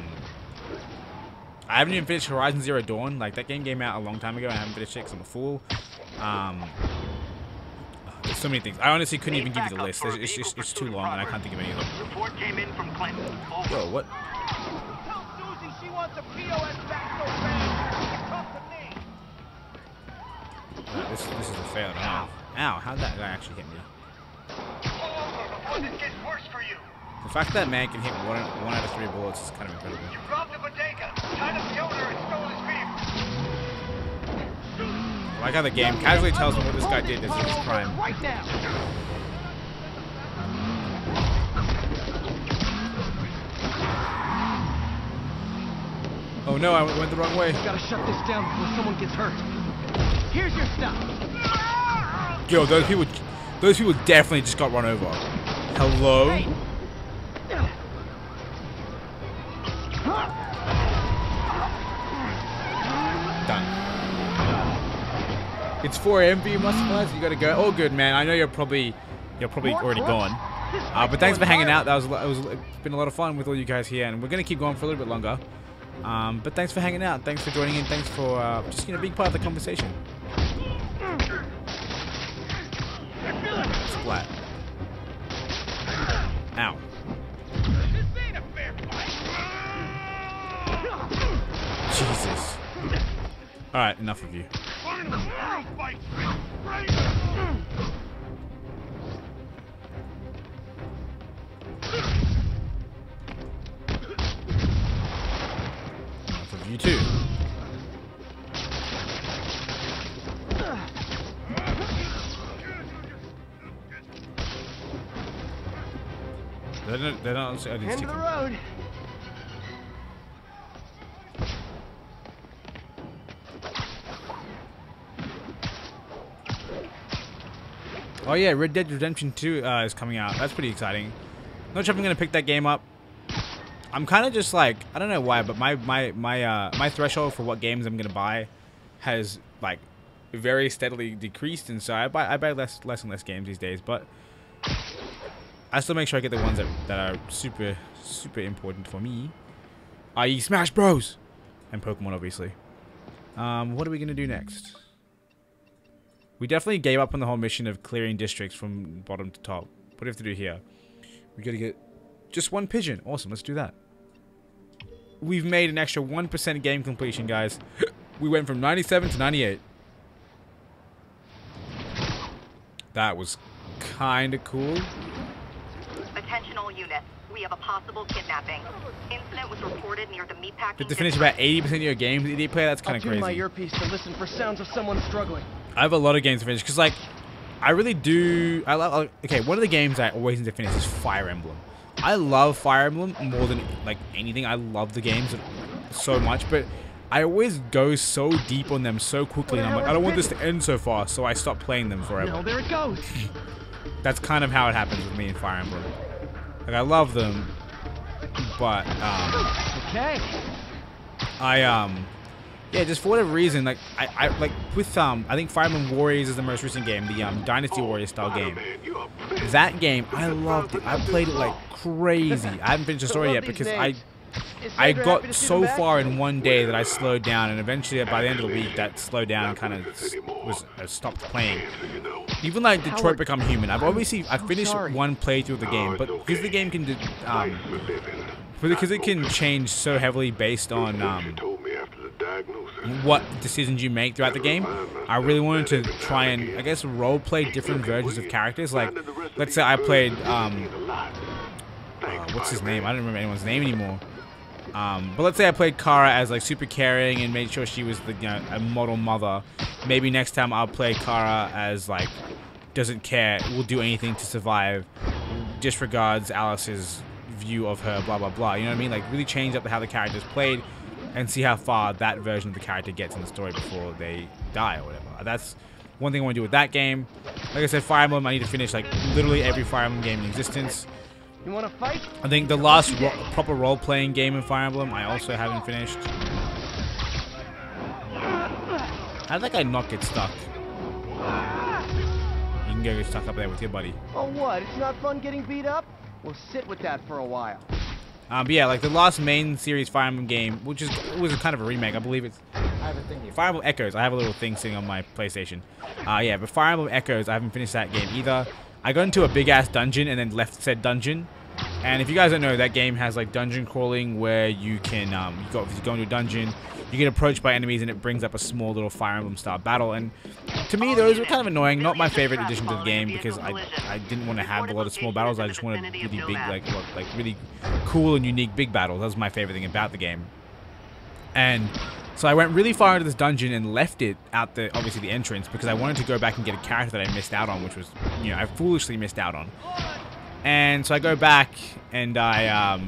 haven't even finished Horizon Zero Dawn. Like, that game came out a long time ago and I haven't finished it because I'm a fool. There's so many things. I honestly couldn't even give you the list. It's too long and I can't think of any of them. Report came in from Clinton. Whoa, what? Tell Susie she wants a POS back so bad. Come to me. This is a fail. Ow. Ow, how'd that guy actually hit me? It gets worse for you. The fact that man can hit one out of 3 bullets is kind of incredible. You robbed a bodega, tied up the owner, and stole his vehicle. I like how the game casually tells me what this guy did as his crime. Right now. Oh no, I went the wrong way. Gotta shut this down before someone gets hurt. Here's your stuff. Yo, those people definitely just got run over. Hello? Hey. Done. It's 4 AM for you, Muscles. You gotta go. Oh, good, man. I know you're probably already gone. But thanks for hanging out. It's been a lot of fun with all you guys here, and we're gonna keep going for a little bit longer. But thanks for hanging out. Thanks for joining in. Thanks for just being part of the conversation. Splat. Ow. Jesus. Alright, enough of you. Enough of you too. They're not End of the road. Oh yeah, Red Dead Redemption 2 is coming out. That's pretty exciting. Not sure if I'm gonna pick that game up. I'm kind of just like, I don't know why, but my threshold for what games I'm gonna buy has like very steadily decreased, and so I buy less and less games these days. But I still make sure I get the ones that are super important for me, i.e. Smash Bros. And Pokemon, obviously. What are we gonna do next? We definitely gave up on the whole mission of clearing districts from bottom to top. What do we have to do here? We gotta get just one pigeon. Awesome, let's do that. we've made an extra 1% game completion, guys. We went from 97 to 98. That was kind of cool. Attention all units. We have a possible kidnapping. Incident was reported near the meatpacking. But to finish about 80% of your games, Idiot Player, that's kind of crazy. I'll tune my earpiece to listen for sounds of someone struggling. I have a lot of games to finish because, like, I really do. I love. Okay, one of the games I always need to finish is Fire Emblem. I love Fire Emblem more than like anything. I love the games so much, but I always go so deep on them so quickly, and I'm like, I don't want this to end so fast, so I stop playing them forever. No, there it goes. That's kind of how it happens with me in Fire Emblem. Like, I love them, but okay. Yeah, just for whatever reason, like I like with I think Fire Emblem Warriors is the most recent game, the Dynasty Warriors style game. That game, I loved it. I played it like crazy. I haven't finished the story yet because I got so far in one day that I slowed down, and eventually by the end of the week, that slowed down and kind of was stopped playing. Even like Detroit Become Human, I finished one playthrough of the game, but because the game can because it can change so heavily based on what decisions you make throughout the game, I really wanted to try and, I guess, role-play different versions of characters. Like, let's say I played, what's his name? I don't remember anyone's name anymore. But let's say I played Kara as, like, super caring and made sure she was, the, a model mother. Maybe next time I'll play Kara as, like, doesn't care, will do anything to survive, disregards Alice's view of her, blah, blah, blah. You know what I mean? Like, really change up how the character's played, and see how far that version of the character gets in the story before they die or whatever. That's one thing I want to do with that game. Like I said, Fire Emblem, I need to finish like literally every Fire Emblem game in existence. You want to fight? I think the last proper role-playing game in Fire Emblem I also haven't finished. How did that guy not get stuck? You can go get stuck up there with your buddy. Oh what? It's not fun getting beat up? We'll sit with that for a while. But yeah, like the last main series Fire Emblem game, which was kind of a remake. I believe it's Fire Emblem Echoes. I have a little thing sitting on my PlayStation. Yeah, but Fire Emblem Echoes, I haven't finished that game either. I got into a big ass dungeon and then left said dungeon. And if you guys don't know, that game has like dungeon crawling where you can you go into a dungeon, you get approached by enemies, and it brings up a small little Fire Emblem style battle. And to me, those were kind of annoying. Not my favorite addition to the game because I didn't want to have a lot of small battles. I just wanted really big, like really cool and unique big battles. That was my favorite thing about the game. And so I went really far into this dungeon and left it out the obviously the entrance because I wanted to go back and get a character that I missed out on, which was I foolishly missed out on. And so I go back and I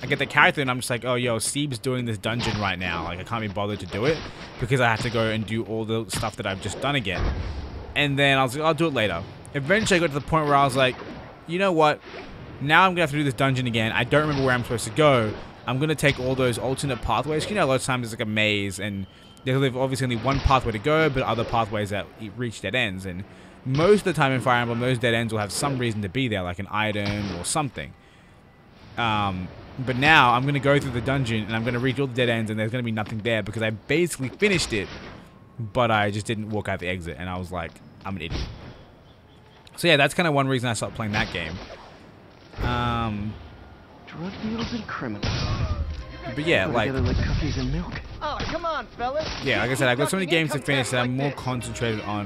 get the character and I'm just like, oh, yo, Seeb's doing this dungeon right now. Like, I can't be bothered to do it because I have to go and do all the stuff that I've just done again. And then I was like, I'll do it later. Eventually, I got to the point where I was like, you know what? Now I'm going to have to do this dungeon again. I don't remember where I'm supposed to go. I'm going to take all those alternate pathways. You know, a lot of times there's like a maze and there's obviously only one pathway to go, but other pathways that reach dead ends. And most of the time in Fire Emblem, those dead ends will have some reason to be there, like an item or something. But now I'm going to go through the dungeon and I'm going to reach all the dead ends and there's going to be nothing there because I basically finished it, but I just didn't walk out the exit and I was like, I'm an idiot. So yeah, that's kind of one reason I stopped playing that game. Drug deals and criminals. But yeah, like cookies and milk. Oh, come on, fellas. Yeah, like I said, I've got so many games to finish that I'm more concentrated on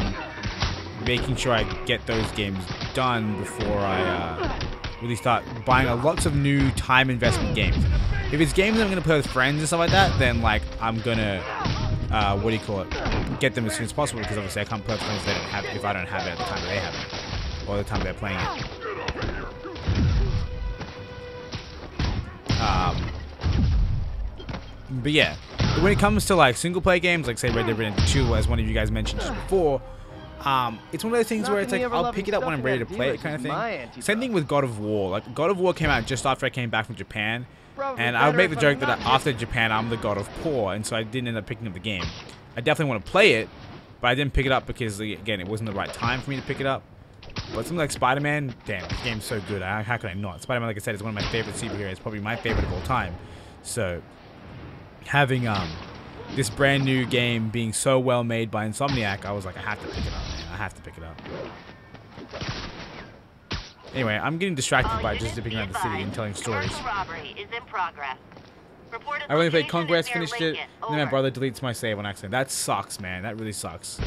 making sure I get those games done before I really start buying lots of new time investment games. If it's games I'm gonna play with friends and stuff like that, then like I'm gonna get them as soon as possible because obviously I can't play with friends they don't have if I don't have it at the time that they have it or the time they're playing it. But yeah, when it comes to like single player games, like say Red Dead Redemption 2, as one of you guys mentioned just before, it's one of those things where it's like I'll pick it up when I'm ready to play it kind of thing. Same thing with God of War. Like God of War came out just after I came back from Japan, and I would make the joke that after Japan I'm the God of Poor, and so I didn't end up picking up the game. I definitely want to play it, but I didn't pick it up because again it wasn't the right time for me to pick it up. But something like Spider-Man, damn, the game's so good. How could I not? Spider-Man, like I said, is one of my favorite superheroes. Probably my favorite of all time. So having this brand new game being so well made by Insomniac, I was like, I have to pick it up, man. I have to pick it up. Anyway, I'm getting distracted by just zipping around the city and telling stories. Robbery is in progress. I only played Conquest, finished it, and then my brother deletes my save on accident. That sucks, man. That really sucks.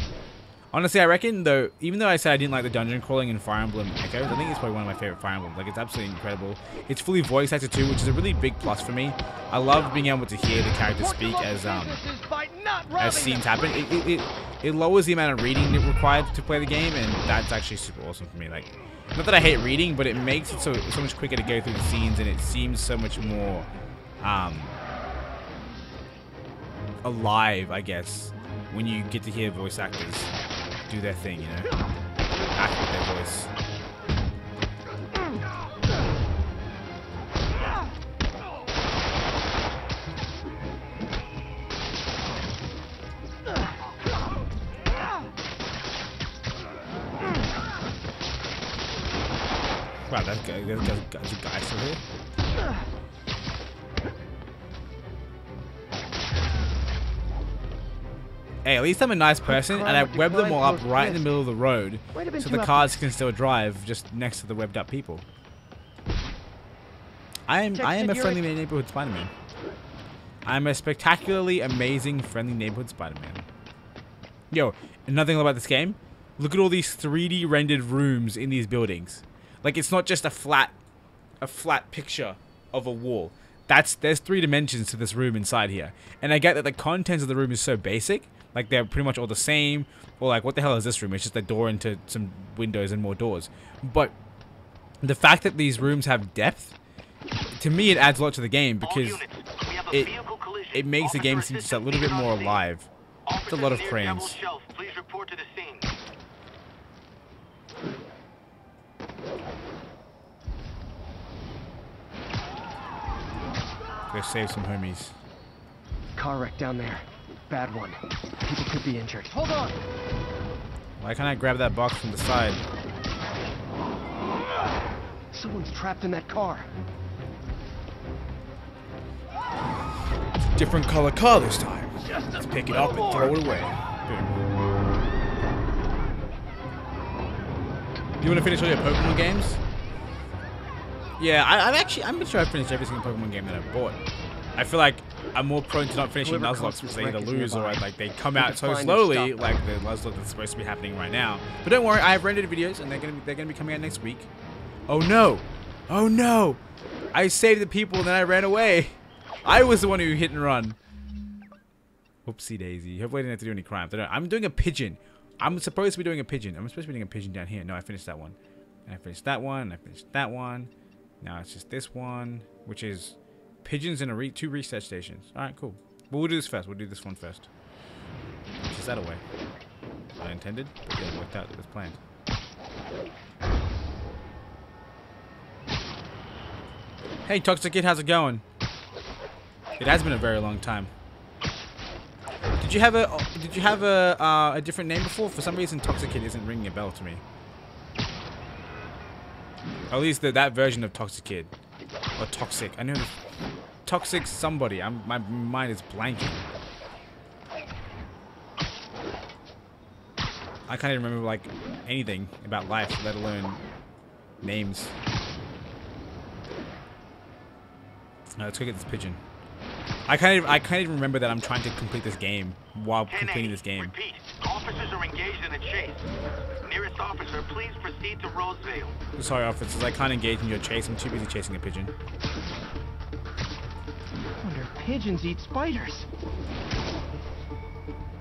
Honestly, I reckon, though, even though I said I didn't like the dungeon crawling in Fire Emblem Echoes, I think it's probably one of my favorite Fire Emblems. Like, it's absolutely incredible. It's fully voice acted too, which is a really big plus for me. I love being able to hear the characters speak as scenes happen. It lowers the amount of reading required to play the game, and that's actually super awesome for me. Like, not that I hate reading, but it makes it so much quicker to go through the scenes, and it seems so much more alive, I guess, when you get to hear voice actors do their thing, you know, act with their voice. Wow, there's a guy still here. Hey, at least I'm a nice person, and I web them all up right in the middle of the road, so the cars can still drive just next to the webbed up people. I am a friendly neighborhood Spider-Man. I'm a spectacularly amazing friendly neighborhood Spider-Man. Yo, another thing about this game, look at all these 3D rendered rooms in these buildings. Like, it's not just a flat picture of a wall. There's 3 dimensions to this room inside here. And I get that the contents of the room is so basic. Like, they're pretty much all the same. Or like, what the hell is this room? It's just a door into some windows and more doors. But the fact that these rooms have depth, to me, it adds a lot to the game because it makes the game seem just a little bit more alive. It's a lot of cranes. Please report to the scene. Go save some homies. Car wreck down there. Bad one. People could be injured. Hold on! Why can't I grab that box from the side? Someone's trapped in that car. Different color car this time. Let's pick it up and throw it away. Boom. You want to finish all your Pokemon games? Yeah, I'm sure I finished every single Pokemon game that I've bought. I feel like I'm more prone to not finishing Nuzlocke because they either lose or like they come out so slowly, like the Nuzlocke that's supposed to be happening right now. But don't worry, I have rendered videos and they're gonna be coming out next week. Oh no! Oh no! I saved the people and then I ran away. I was the one who hit and run. Whoopsie daisy. Hopefully I didn't have to do any crimes. I'm doing a pigeon. I'm supposed to be doing a pigeon. I'm supposed to be doing a pigeon down here. No, I finished that one. And I finished that one. I finished that one. Now it's just this one, which is pigeons and 2 reset stations. Alright, cool. But we'll do this first. We'll do this one first. Which is that away? I intended, but it worked out. It was planned. Hey, Toxic Kid, how's it going? It has been a very long time. Did you have a different name before? For some reason, Toxic Kid isn't ringing a bell to me. At least that version of Toxic Kid. Or Toxic. I know Toxic somebody. My mind is blanking. I can't even remember like anything about life, let alone names. Let's go get this pigeon. I can't even remember that I'm trying to complete this game while completing this game. Repeat. Officers are engaged in a chase. Nearest officer, please proceed to Roseville. Sorry, officers, I can't engage in your chase. I'm too busy chasing a pigeon. I wonder if pigeons eat spiders.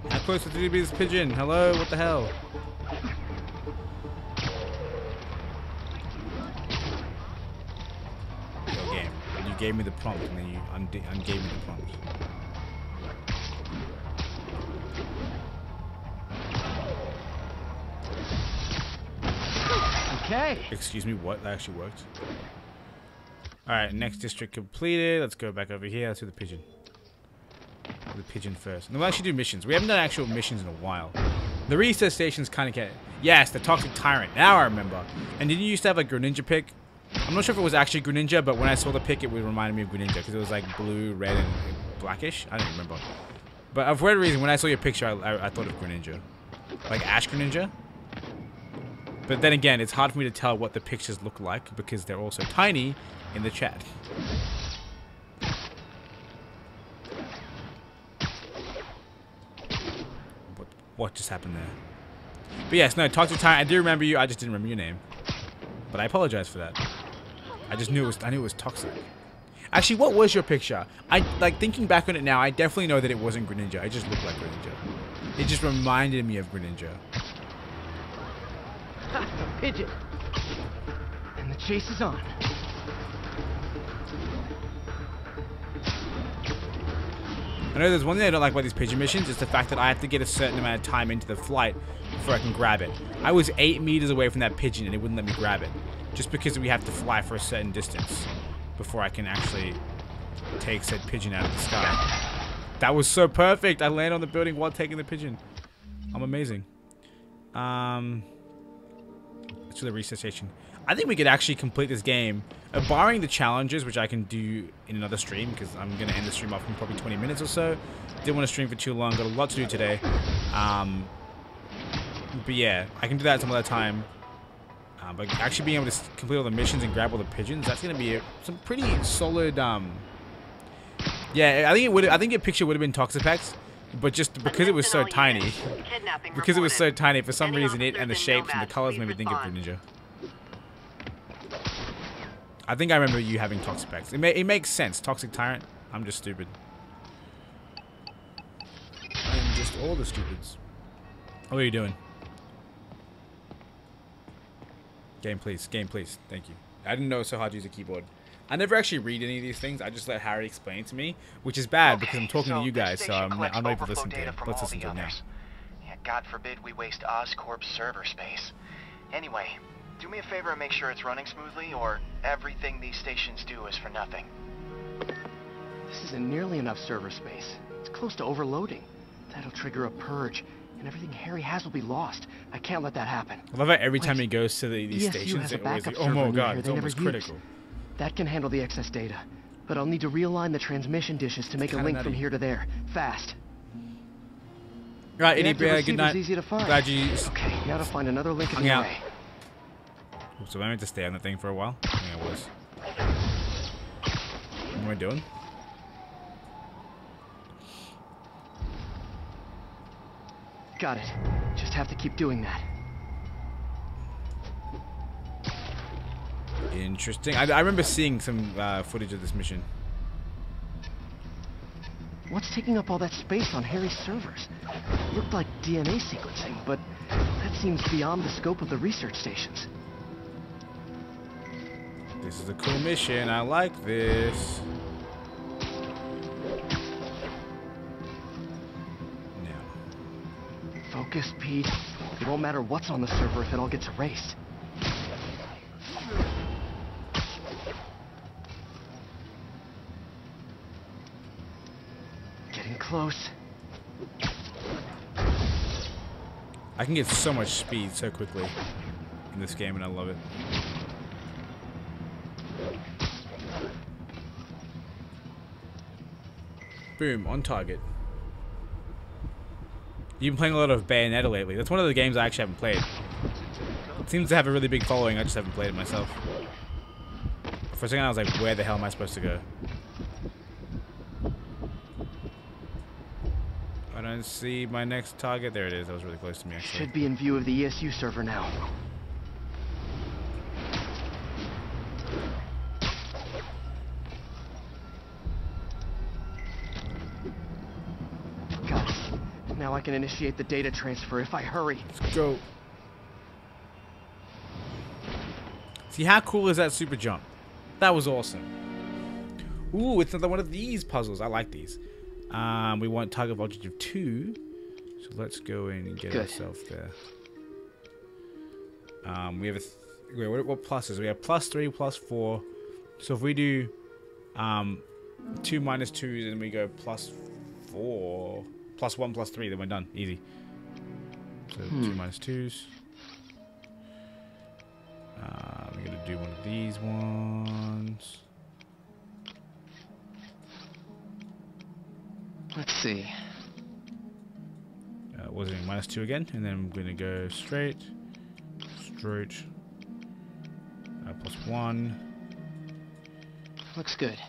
How close to be this pigeon? Hello? What the hell? Yo, game. You gave me the prompt and then you ungave me the prompt. Okay. Excuse me, what? That actually worked. Alright, next district completed. Let's go back over here. Let's do the pigeon. Do the pigeon first. And we'll actually do missions. We haven't done actual missions in a while. The reset station's kind of... Yes, the Toxic Tyrant. Now I remember. And didn't you used to have a Greninja pick? I'm not sure if it was actually Greninja, but when I saw the pick, it reminded me of Greninja because it was like blue, red, and blackish. I don't remember. But for whatever reason, when I saw your picture, I thought of Greninja. Like Ash Greninja. But then again, it's hard for me to tell what the pictures look like because they're all so tiny in the chat. what just happened there. But yes, no, Toxic Tyrant, I do remember you. I just didn't remember your name. But I apologize for that. I knew it was Toxic. Actually, what was your picture? Like thinking back on it now, I definitely know that it wasn't Greninja. It just looked like Greninja. It just reminded me of Greninja. Ha, pigeon. And the chase is on. I know there's one thing I don't like about these pigeon missions. It's the fact that I have to get a certain amount of time into the flight before I can grab it. I was 8 meters away from that pigeon and it wouldn't let me grab it. Just because we have to fly for a certain distance before I can actually take said pigeon out of the sky. That was so perfect. I landed on the building while taking the pigeon. I'm amazing. Let's do the reset station. I think we could actually complete this game, barring the challenges, which I can do in another stream, because I'm going to end the stream off in probably 20 minutes or so. Didn't want to stream for too long, got a lot to do today. But yeah, I can do that some other time. But actually being able to complete all the missions and grab all the pigeons, that's going to be some pretty solid... Yeah, I think your picture would have been Toxapex, but just because it was so tiny, for some reason it and the shapes and the colors made me think of Greninja. I think I remember you having Toxapex. It makes sense. Toxic Tyrant. I'm just stupid. I'm just all the stupids. What are you doing? Game, please. Game, please. Thank you. I didn't know it was so hard to use a keyboard. I never actually read any of these things. I just let Harry explain to me, which is bad because I'm talking to you guys, so I'm not able to listen to it. Let's listen to it now. Yeah, God forbid we waste Oscorp's server space. Anyway, do me a favor and make sure it's running smoothly, or everything these stations do is for nothing. This isn't nearly enough server space. It's close to overloading. That'll trigger a purge, and everything Harry has will be lost. I can't let that happen. I love how every time he goes to these stations, it's always like, oh my god, it's almost critical. That can handle the excess data, but I'll need to realign the transmission dishes to make a link from here to there, fast. Right, Idiot Bear, good night. Easy to find. Glad you... Okay, now to find another link in the array. So I meant to stay on the thing for a while. I think I was. What am I doing? Got it. Just have to keep doing that. Interesting. I remember seeing some footage of this mission. What's taking up all that space on Harry's servers? It looked like DNA sequencing, but that seems beyond the scope of the research stations. This is a cool mission. I like this. Now. Focus, Pete. It won't matter what's on the server if it all gets erased. Getting close. I can get so much speed so quickly in this game, and I love it. Boom, on target. You've been playing a lot of Bayonetta lately. That's one of the games I actually haven't played. It seems to have a really big following, I just haven't played it myself. For a second I was like, where the hell am I supposed to go? I don't see my next target. There it is. That was really close to me, actually. Should be in view of the ESU server now. Got it. Now I can initiate the data transfer if I hurry. Let's go. See, how cool is that super jump? That was awesome. Ooh, it's another one of these puzzles. I like these. We want target voltage of 2. So let's go in and get ourselves there. We have what pluses? We have +3, +4. So if we do 2 minus 2s and we go +4, +1, +3, then we're done. Easy. So 2 minus 2s. We're gonna do one of these ones. Let's see. Was it -2 again? And then I'm gonna go straight. +1. Looks good.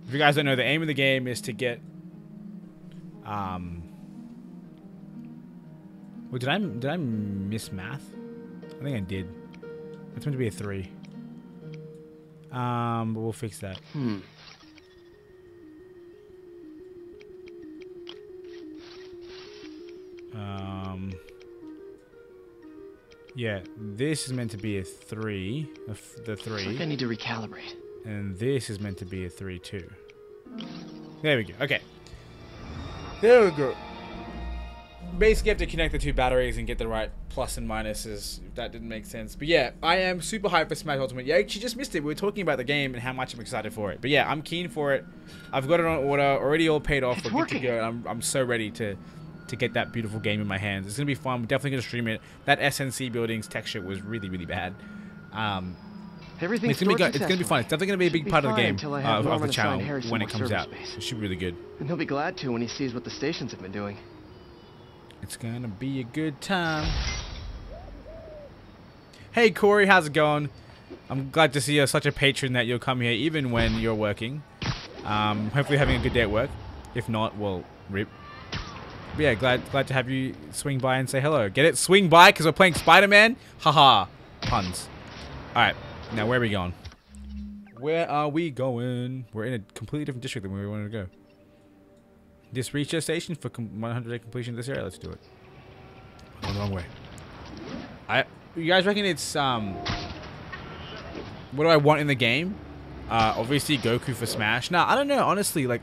If you guys don't know, the aim of the game is to get Well, did I miss math? I think I did. It's meant to be a 3. But we'll fix that. Yeah, this is meant to be a 3. The 3. I think I need to recalibrate. And this is meant to be a 3 too. There we go. Okay. There we go. Basically, you have to connect the 2 batteries and get the right plus and minuses. If that didn't make sense. But yeah, I am super hyped for Smash Ultimate. Yeah, actually just missed it. We were talking about the game and how much I'm excited for it. But yeah, I'm keen for it. I've got it on order. Already all paid off. We're good to go. I'm so ready to get that beautiful game in my hands. It's going to be fun. We're definitely going to stream it. That SNC buildings texture was really, really bad. It's going to be fun. It's definitely going to be a big part of the game, of the channel when it comes out. It should be really good. And he'll be glad to when he sees what the stations have been doing. It's going to be a good time. Hey, Corey, how's it going? I'm glad to see you're such a patron that you'll come here even when you're working. Hopefully having a good day at work. If not, well, rip. But yeah, glad to have you swing by and say hello. Get it? Swing by because we're playing Spider-Man? Haha. Puns. Alright, now where are we going? Where are we going? We're in a completely different district than where we wanted to go. This reach station for 100-day completion of this area? Let's do it. Going the wrong way. You guys reckon it's, what do I want in the game? Obviously Goku for Smash. Nah, I don't know, honestly, like,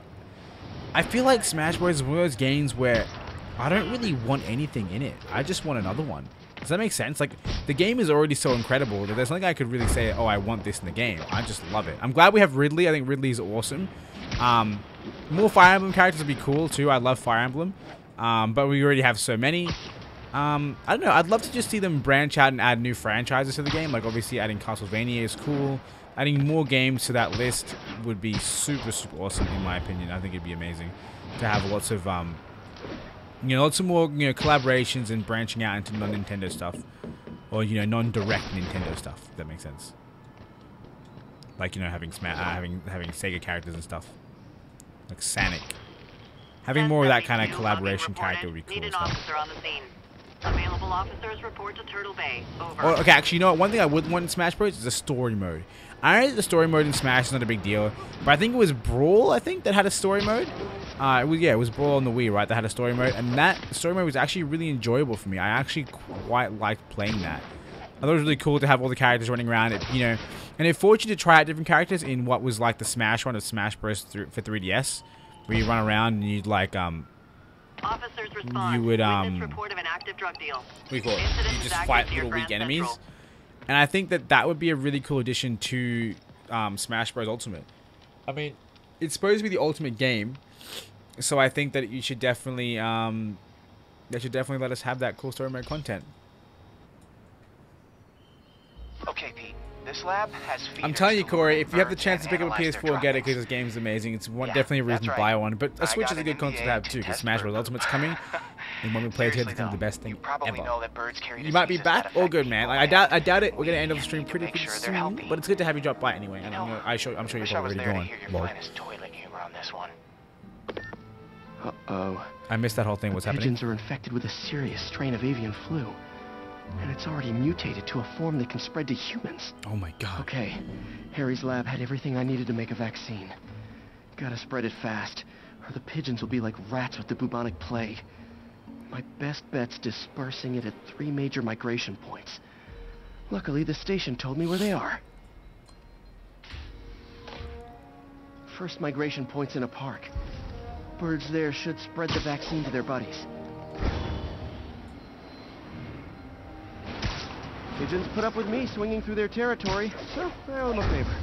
I feel like Smash Bros. Is one of those games where I don't really want anything in it. I just want another one. Does that make sense? Like, the game is already so incredible that there's nothing I could really say, oh, I want this in the game. I just love it. I'm glad we have Ridley. I think Ridley's awesome. More Fire Emblem characters would be cool, too. I love Fire Emblem. But we already have so many. I don't know. I'd love to just see them branch out and add new franchises to the game. Like, obviously, adding Castlevania is cool. Adding more games to that list would be super, super awesome, in my opinion. I think it'd be amazing to have lots of, lots of more, collaborations and branching out into non-Nintendo stuff. Or, non-direct Nintendo stuff, if that makes sense. Like, having Sega characters and stuff. Like Sonic. Having more of that kind of collaboration character would be cool. Need an officer on the scene. Available officers report to Turtle Bay. Over. Oh, okay, actually, you know what? One thing I would want in Smash Bros. Is a story mode. I know that the story mode in Smash is not a big deal, but I think it was Brawl, that had a story mode. It was Brawl on the Wii, right, that had a story mode, and that story mode was actually really enjoyable for me. I actually quite liked playing that. I thought it was really cool to have all the characters running around, and it forced you to try out different characters in what was like the Smash one of Smash Bros. For 3DS, where you run around and you'd like, officers respond. You would, report of an active drug deal. What do you call it? You just fight little weak enemies. And I think that would be a really cool addition to Smash Bros. Ultimate. I mean, it's supposed to be the ultimate game, so I think that you should definitely, they should definitely let us have that cool story mode content. Okay, Pete. This lab has I'm telling you, Corey, if you have the chance to pick up a PS4, get it because this game is amazing. It's definitely a reason to buy one. But a Switch is a good console to have too, because Smash Bros. Ultimate's coming. And when we play it together, it's going to be the best thing ever. You might be back. All good, man. Like, I doubt it. We're going to end off the stream pretty soon. But it's good to have you drop by anyway. And I'm sure you're probably already going. Uh-oh. I missed that whole thing. What's happening? Pigeons are infected with a serious strain of avian flu. And it's already mutated to a form that can spread to humans. Oh my god. Okay. Harry's lab had everything I needed to make a vaccine. Gotta spread it fast, or the pigeons will be like rats with the bubonic plague. My best bet's dispersing it at 3 major migration points. Luckily, the station told me where they are. First migration point's in a park. Birds there should spread the vaccine to their buddies. Pigeons put up with me swinging through their territory, so I owe them a favor.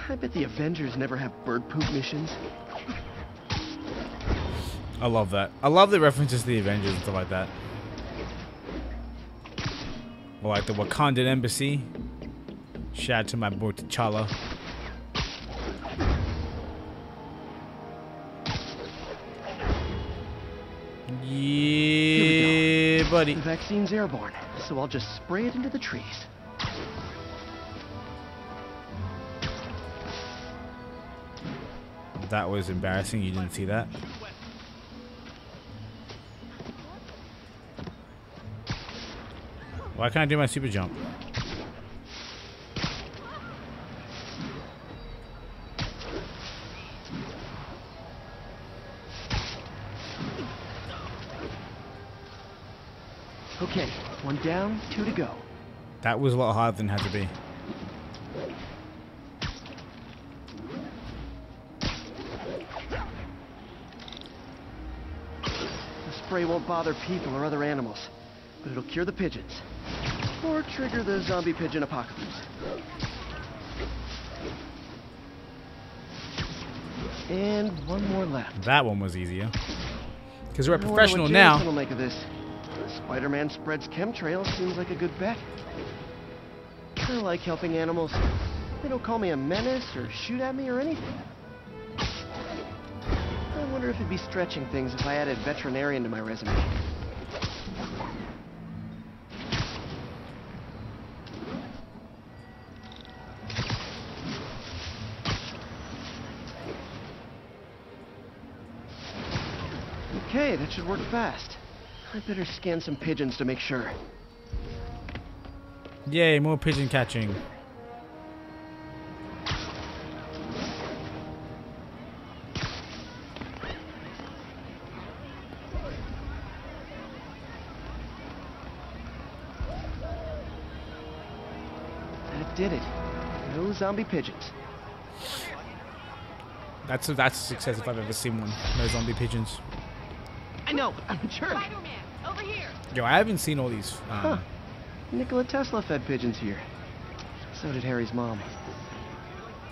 I bet the Avengers never have bird poop missions. I love that. I love the references to the Avengers and stuff like that. Or like the Wakandan Embassy. Shout out to my boy T'Challa. Yeah, buddy. The vaccine's airborne, so I'll just spray it into the trees. That was embarrassing. You didn't see that? Why can't I do my super jump? Okay, 1 down, 2 to go. That was a lot harder than it had to be. The spray won't bother people or other animals, but it'll cure the pigeons. Or trigger the zombie pigeon apocalypse. And 1 more left. That one was easier. Because we're a I wonder professional what now. Jameson will make of this. Spider-Man spreads chemtrails seems like a good bet. I like helping animals. They don't call me a menace or shoot at me or anything. I wonder if it'd be stretching things if I added veterinarian to my resume. Okay, that should work fast. I'd better scan some pigeons to make sure. Yay, more pigeon catching. That did it. No zombie pigeons. That's a success if I've ever seen one. No zombie pigeons. I know, I'm a jerk. Spider-Man, over here. Yo, I haven't seen all these. Huh. Nikola Tesla fed pigeons here. So did Harry's mom.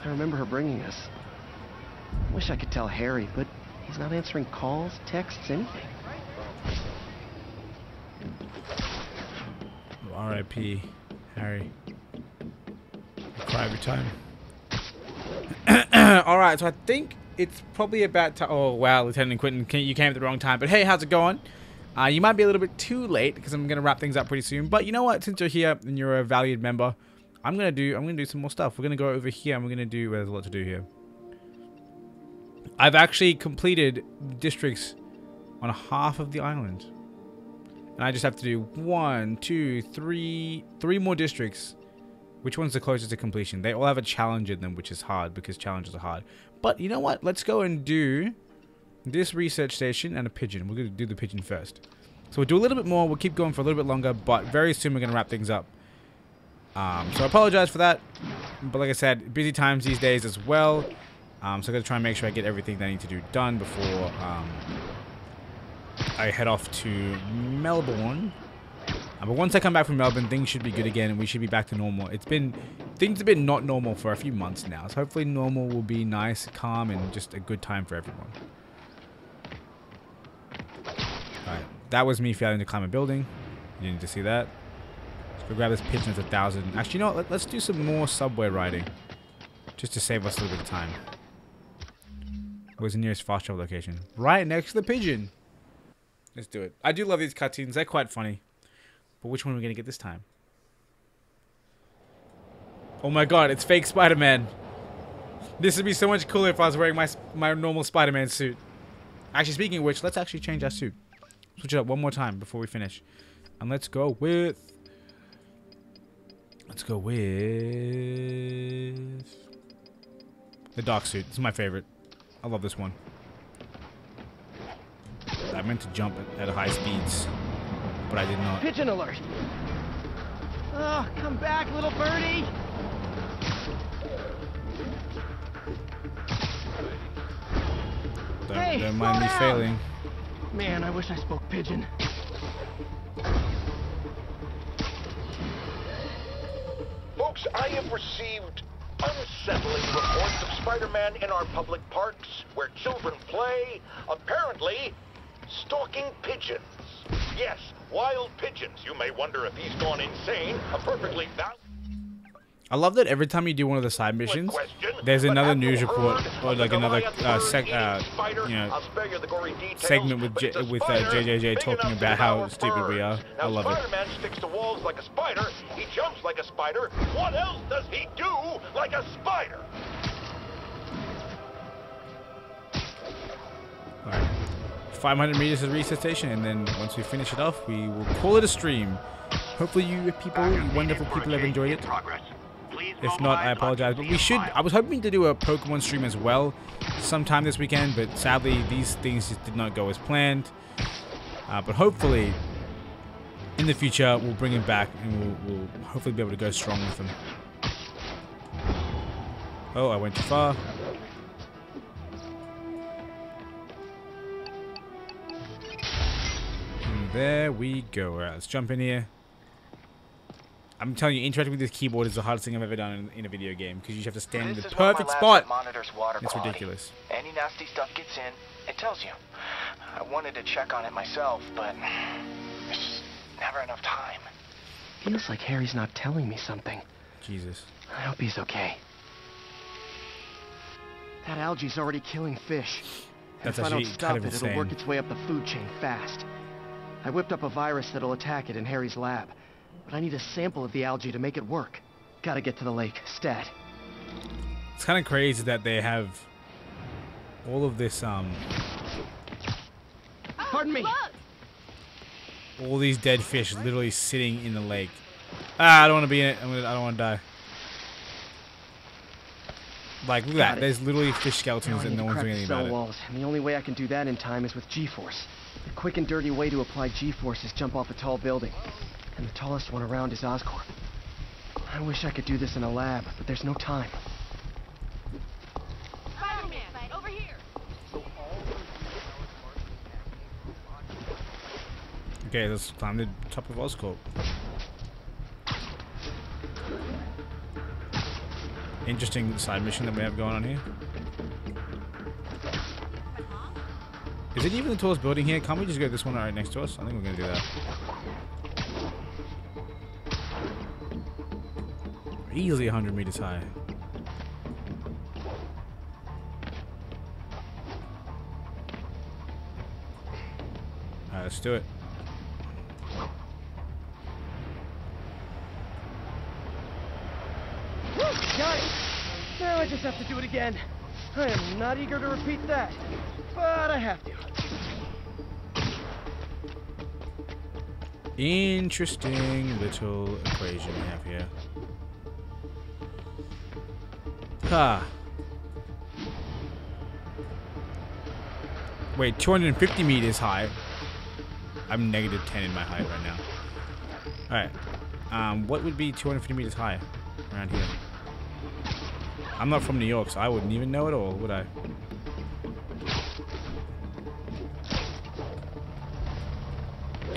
I remember her bringing us. Wish I could tell Harry, but he's not answering calls, texts, anything. R.I.P. Harry. I cry every time. Alright, so I think it's probably about time. Oh, wow, Lieutenant Quinton, you came at the wrong time. But hey, how's it going? You might be a little bit too late because I'm going to wrap things up pretty soon. But you know what? Since you're here and you're a valued member, I'm going to do some more stuff. We're going to go over here and we're going to do... There's a lot to do here. I've actually completed districts on half of the island. And I just have to do 1, 2, 3 more districts. Which one's the closest to completion? They all have a challenge in them, which is hard because challenges are hard. But you know what? Let's go and do this research station and a pigeon. We're going to do the pigeon first. So we'll do a little bit more. We'll keep going for a little bit longer, but very soon we're going to wrap things up. So I apologize for that. But like I said, busy times these days as well. So I'm going to try and make sure I get everything that I need to do done before I head off to Melbourne. But once I come back from Melbourne, things should be good again, and we should be back to normal. Things have been not normal for a few months now, so hopefully normal will be nice, calm, and just a good time for everyone. Alright, that was me failing to climb a building. You need to see that. Let's go grab this pigeon at 1,000. Actually, you know what? Let's do some more subway riding, just to save us a little bit of time. Where's the nearest fast travel location? Right next to the pigeon. Let's do it. I do love these cutscenes. They're quite funny. But which one are we going to get this time? Oh my god, it's fake Spider-Man. This would be so much cooler if I was wearing my normal Spider-Man suit. Actually, speaking of which, let's actually change our suit. Switch it up one more time before we finish. And let's go with... the dark suit. This is my favorite. I love this one. I meant to jump at high speeds. But I did not. Pigeon alert! Oh, come back, little birdie! Don't mind me failing. Man, I wish I spoke pigeon. Folks, I have received unsettling reports of Spider-Man in our public parks, where children play, apparently stalking pigeons. Yes, wild pigeons. You may wonder if he's gone insane. A perfectly valid... I love that every time you do one of the side missions, there's another news report or like another segment with JJJ talking about how stupid we are. I love it. Spider-Man sticks to walls like a spider. He jumps like a spider. What else does he do like a spider? All right. 500 meters to the reset station, and then once we finish it off, we will call it a stream. Hopefully you people, you wonderful people, have enjoyed it. If not, I apologize. But we should. I was hoping to do a Pokemon stream as well sometime this weekend, but sadly these things just did not go as planned. But hopefully, in the future, we'll bring him back and we'll hopefully be able to go strong with him. Oh, I went too far. And there we go. Alright, let's jump in here. I'm telling you, interacting with this keyboard is the hardest thing I've ever done in a video game because you have to stand in the perfect spot. It's ridiculous. Any nasty stuff gets in, it tells you. I wanted to check on it myself, but there's just never enough time. Feels like Harry's not telling me something. Jesus. I hope he's okay. That algae's already killing fish. And That's if I don't actually stop kind of it, insane. it'll work its way up the food chain fast. I whipped up a virus that'll attack it in Harry's lab. But I need a sample of the algae to make it work. Gotta get to the lake, stat. It's kind of crazy that they have all of this, Pardon me! all these dead fish literally sitting in the lake. Ah, I don't want to be in it. I don't want to die. Like, look at that. There's literally fish skeletons and no one's doing anything about it. Walls, and the only way I can do that in time is with G-force. The quick and dirty way to apply G-force is jump off a tall building. And the tallest one around is Oscorp. I wish I could do this in a lab, but there's no time. Spider-Man, over here. Okay, let's climb the top of Oscorp. Interesting side mission that we have going on here. Is it even the tallest building here? Can't we just go this one right next to us? I think we're going to do that. Easily 100 meters high. Alright, let's do it. Got it! Now I just have to do it again. I am not eager to repeat that, but I have to. Interesting little equation we have here. Ha. Wait, 250 meters high. I'm negative 10 in my height right now. Alright. What would be 250 meters high around here? I'm not from New York, so I wouldn't even know it all, would I?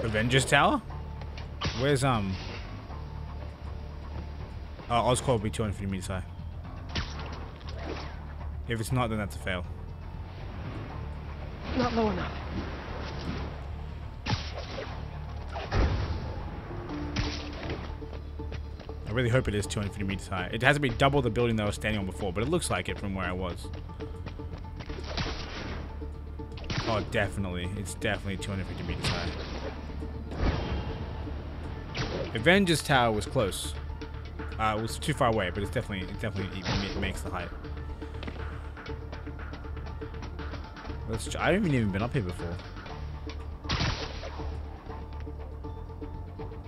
Avengers Tower? Where's Oscorp will be 250 meters high. If it's not, then that's a fail. Not low enough. I really hope it is 250 meters high. It has to be double the building that I was standing on before, but it looks like it from where I was. Oh, definitely. It's definitely 250 meters high. Avengers Tower was close. It was too far away, but it definitely makes the height. I haven't even been up here before.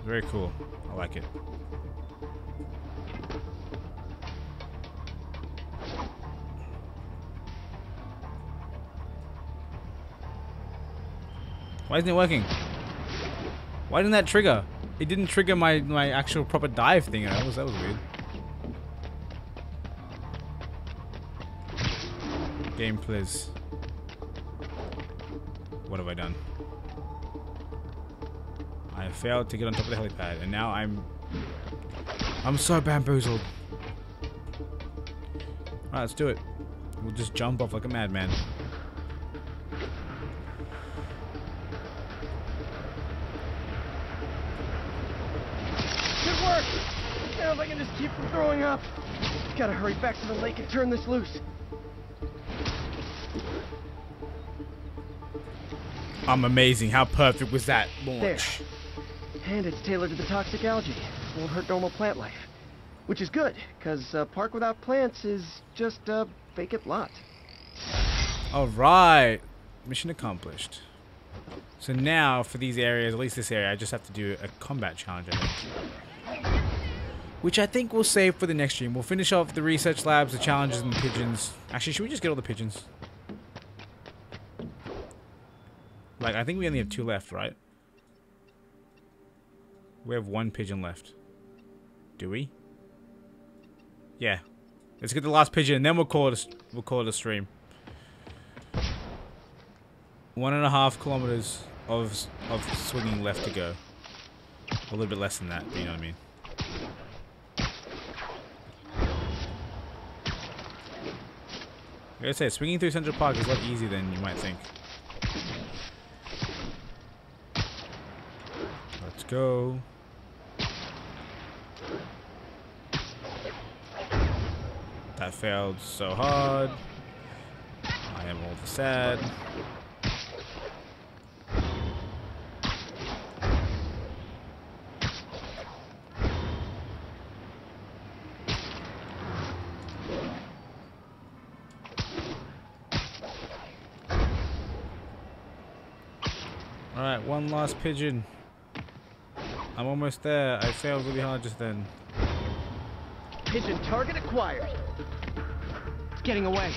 Very cool. I like it. Why isn't it working? Why didn't that trigger? It didn't trigger my actual proper dive thing. That was weird. Game please. What have I done? I failed to get on top of the helipad, and now I'm so bamboozled. Alright, let's do it. We'll just jump off like a madman. Good work! Now if I can just keep from throwing up. Gotta hurry back to the lake and turn this loose. Amazing. How perfect was that launch? There. And it's tailored to the toxic algae. Won't hurt normal plant life. Which is good, because a park without plants is just a vacant lot. Alright. Mission accomplished. So now, for these areas, at least this area, I just have to do a combat challenge, I think. Which I think we'll save for the next stream. We'll finish off the research labs, the challenges, and the pigeons. Actually, should we just get all the pigeons? Like, I think we only have 2 left, right? We have 1 pigeon left. Do we? Yeah. Let's get the last pigeon, and then we'll call it a stream. 1.5 kilometers of swinging left to go. A little bit less than that, but you know what I mean. I gotta say, swinging through Central Park is a lot easier than you might think. Let's go. That failed so hard. I am all sad. Alright, 1 last pigeon. I'm almost there. I failed really hard just then. Pigeon target acquired. It's getting away.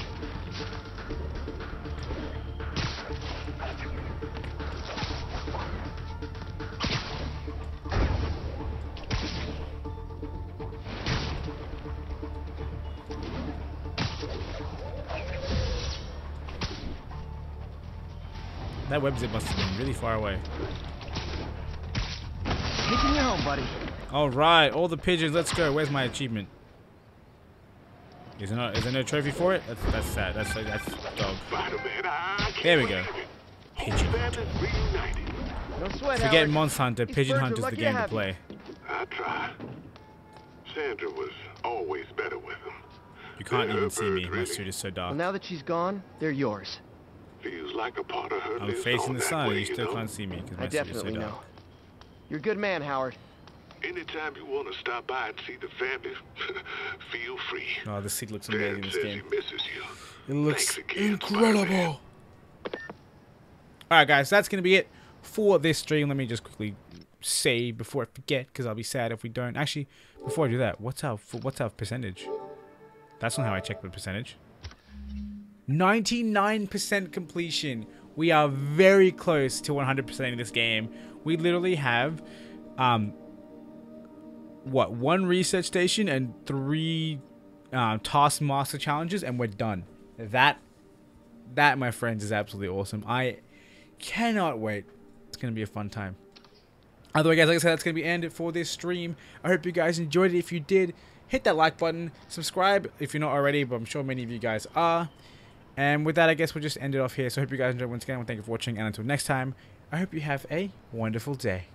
That web zip must have been really far away. Taking you home, buddy. Alright, all the pigeons, let's go. Where's my achievement? Is there no trophy for it? That's sad. That's dog. There we go. Pigeon Hunter. No sweat, Forget Howard. Monster Hunter. These Pigeon birds are Hunter's the lucky game to have you. play. I try. Sandra was always better with them. You can't even see me. My suit is so dark. Well, now that she's gone, they're yours. Feels like a part of her I'm lives facing on the that sun, way, and you still know? can't see me because I my suit is so definitely dark. know. You're a good man, Howard. Anytime you want to stop by and see the family, feel free. Oh, the seat looks amazing in this Dad says game. he misses you. It looks Thanks again, incredible. Alright guys, that's going to be it for this stream. Let me just quickly say before I forget, because I'll be sad if we don't. Actually, before I do that, what's our percentage? That's not how I check the percentage. 99% completion. We are very close to 100% in this game. We literally have, what, 1 research station and 3 Taskmaster challenges, and we're done. That, my friends, is absolutely awesome. I cannot wait. It's going to be a fun time. Otherwise, guys, like I said, that's going to be the end for this stream. I hope you guys enjoyed it. If you did, hit that like button. Subscribe if you're not already, but I'm sure many of you guys are. And with that, I guess we'll just end it off here. So I hope you guys enjoyed once again. Thank you for watching. And until next time, I hope you have a wonderful day.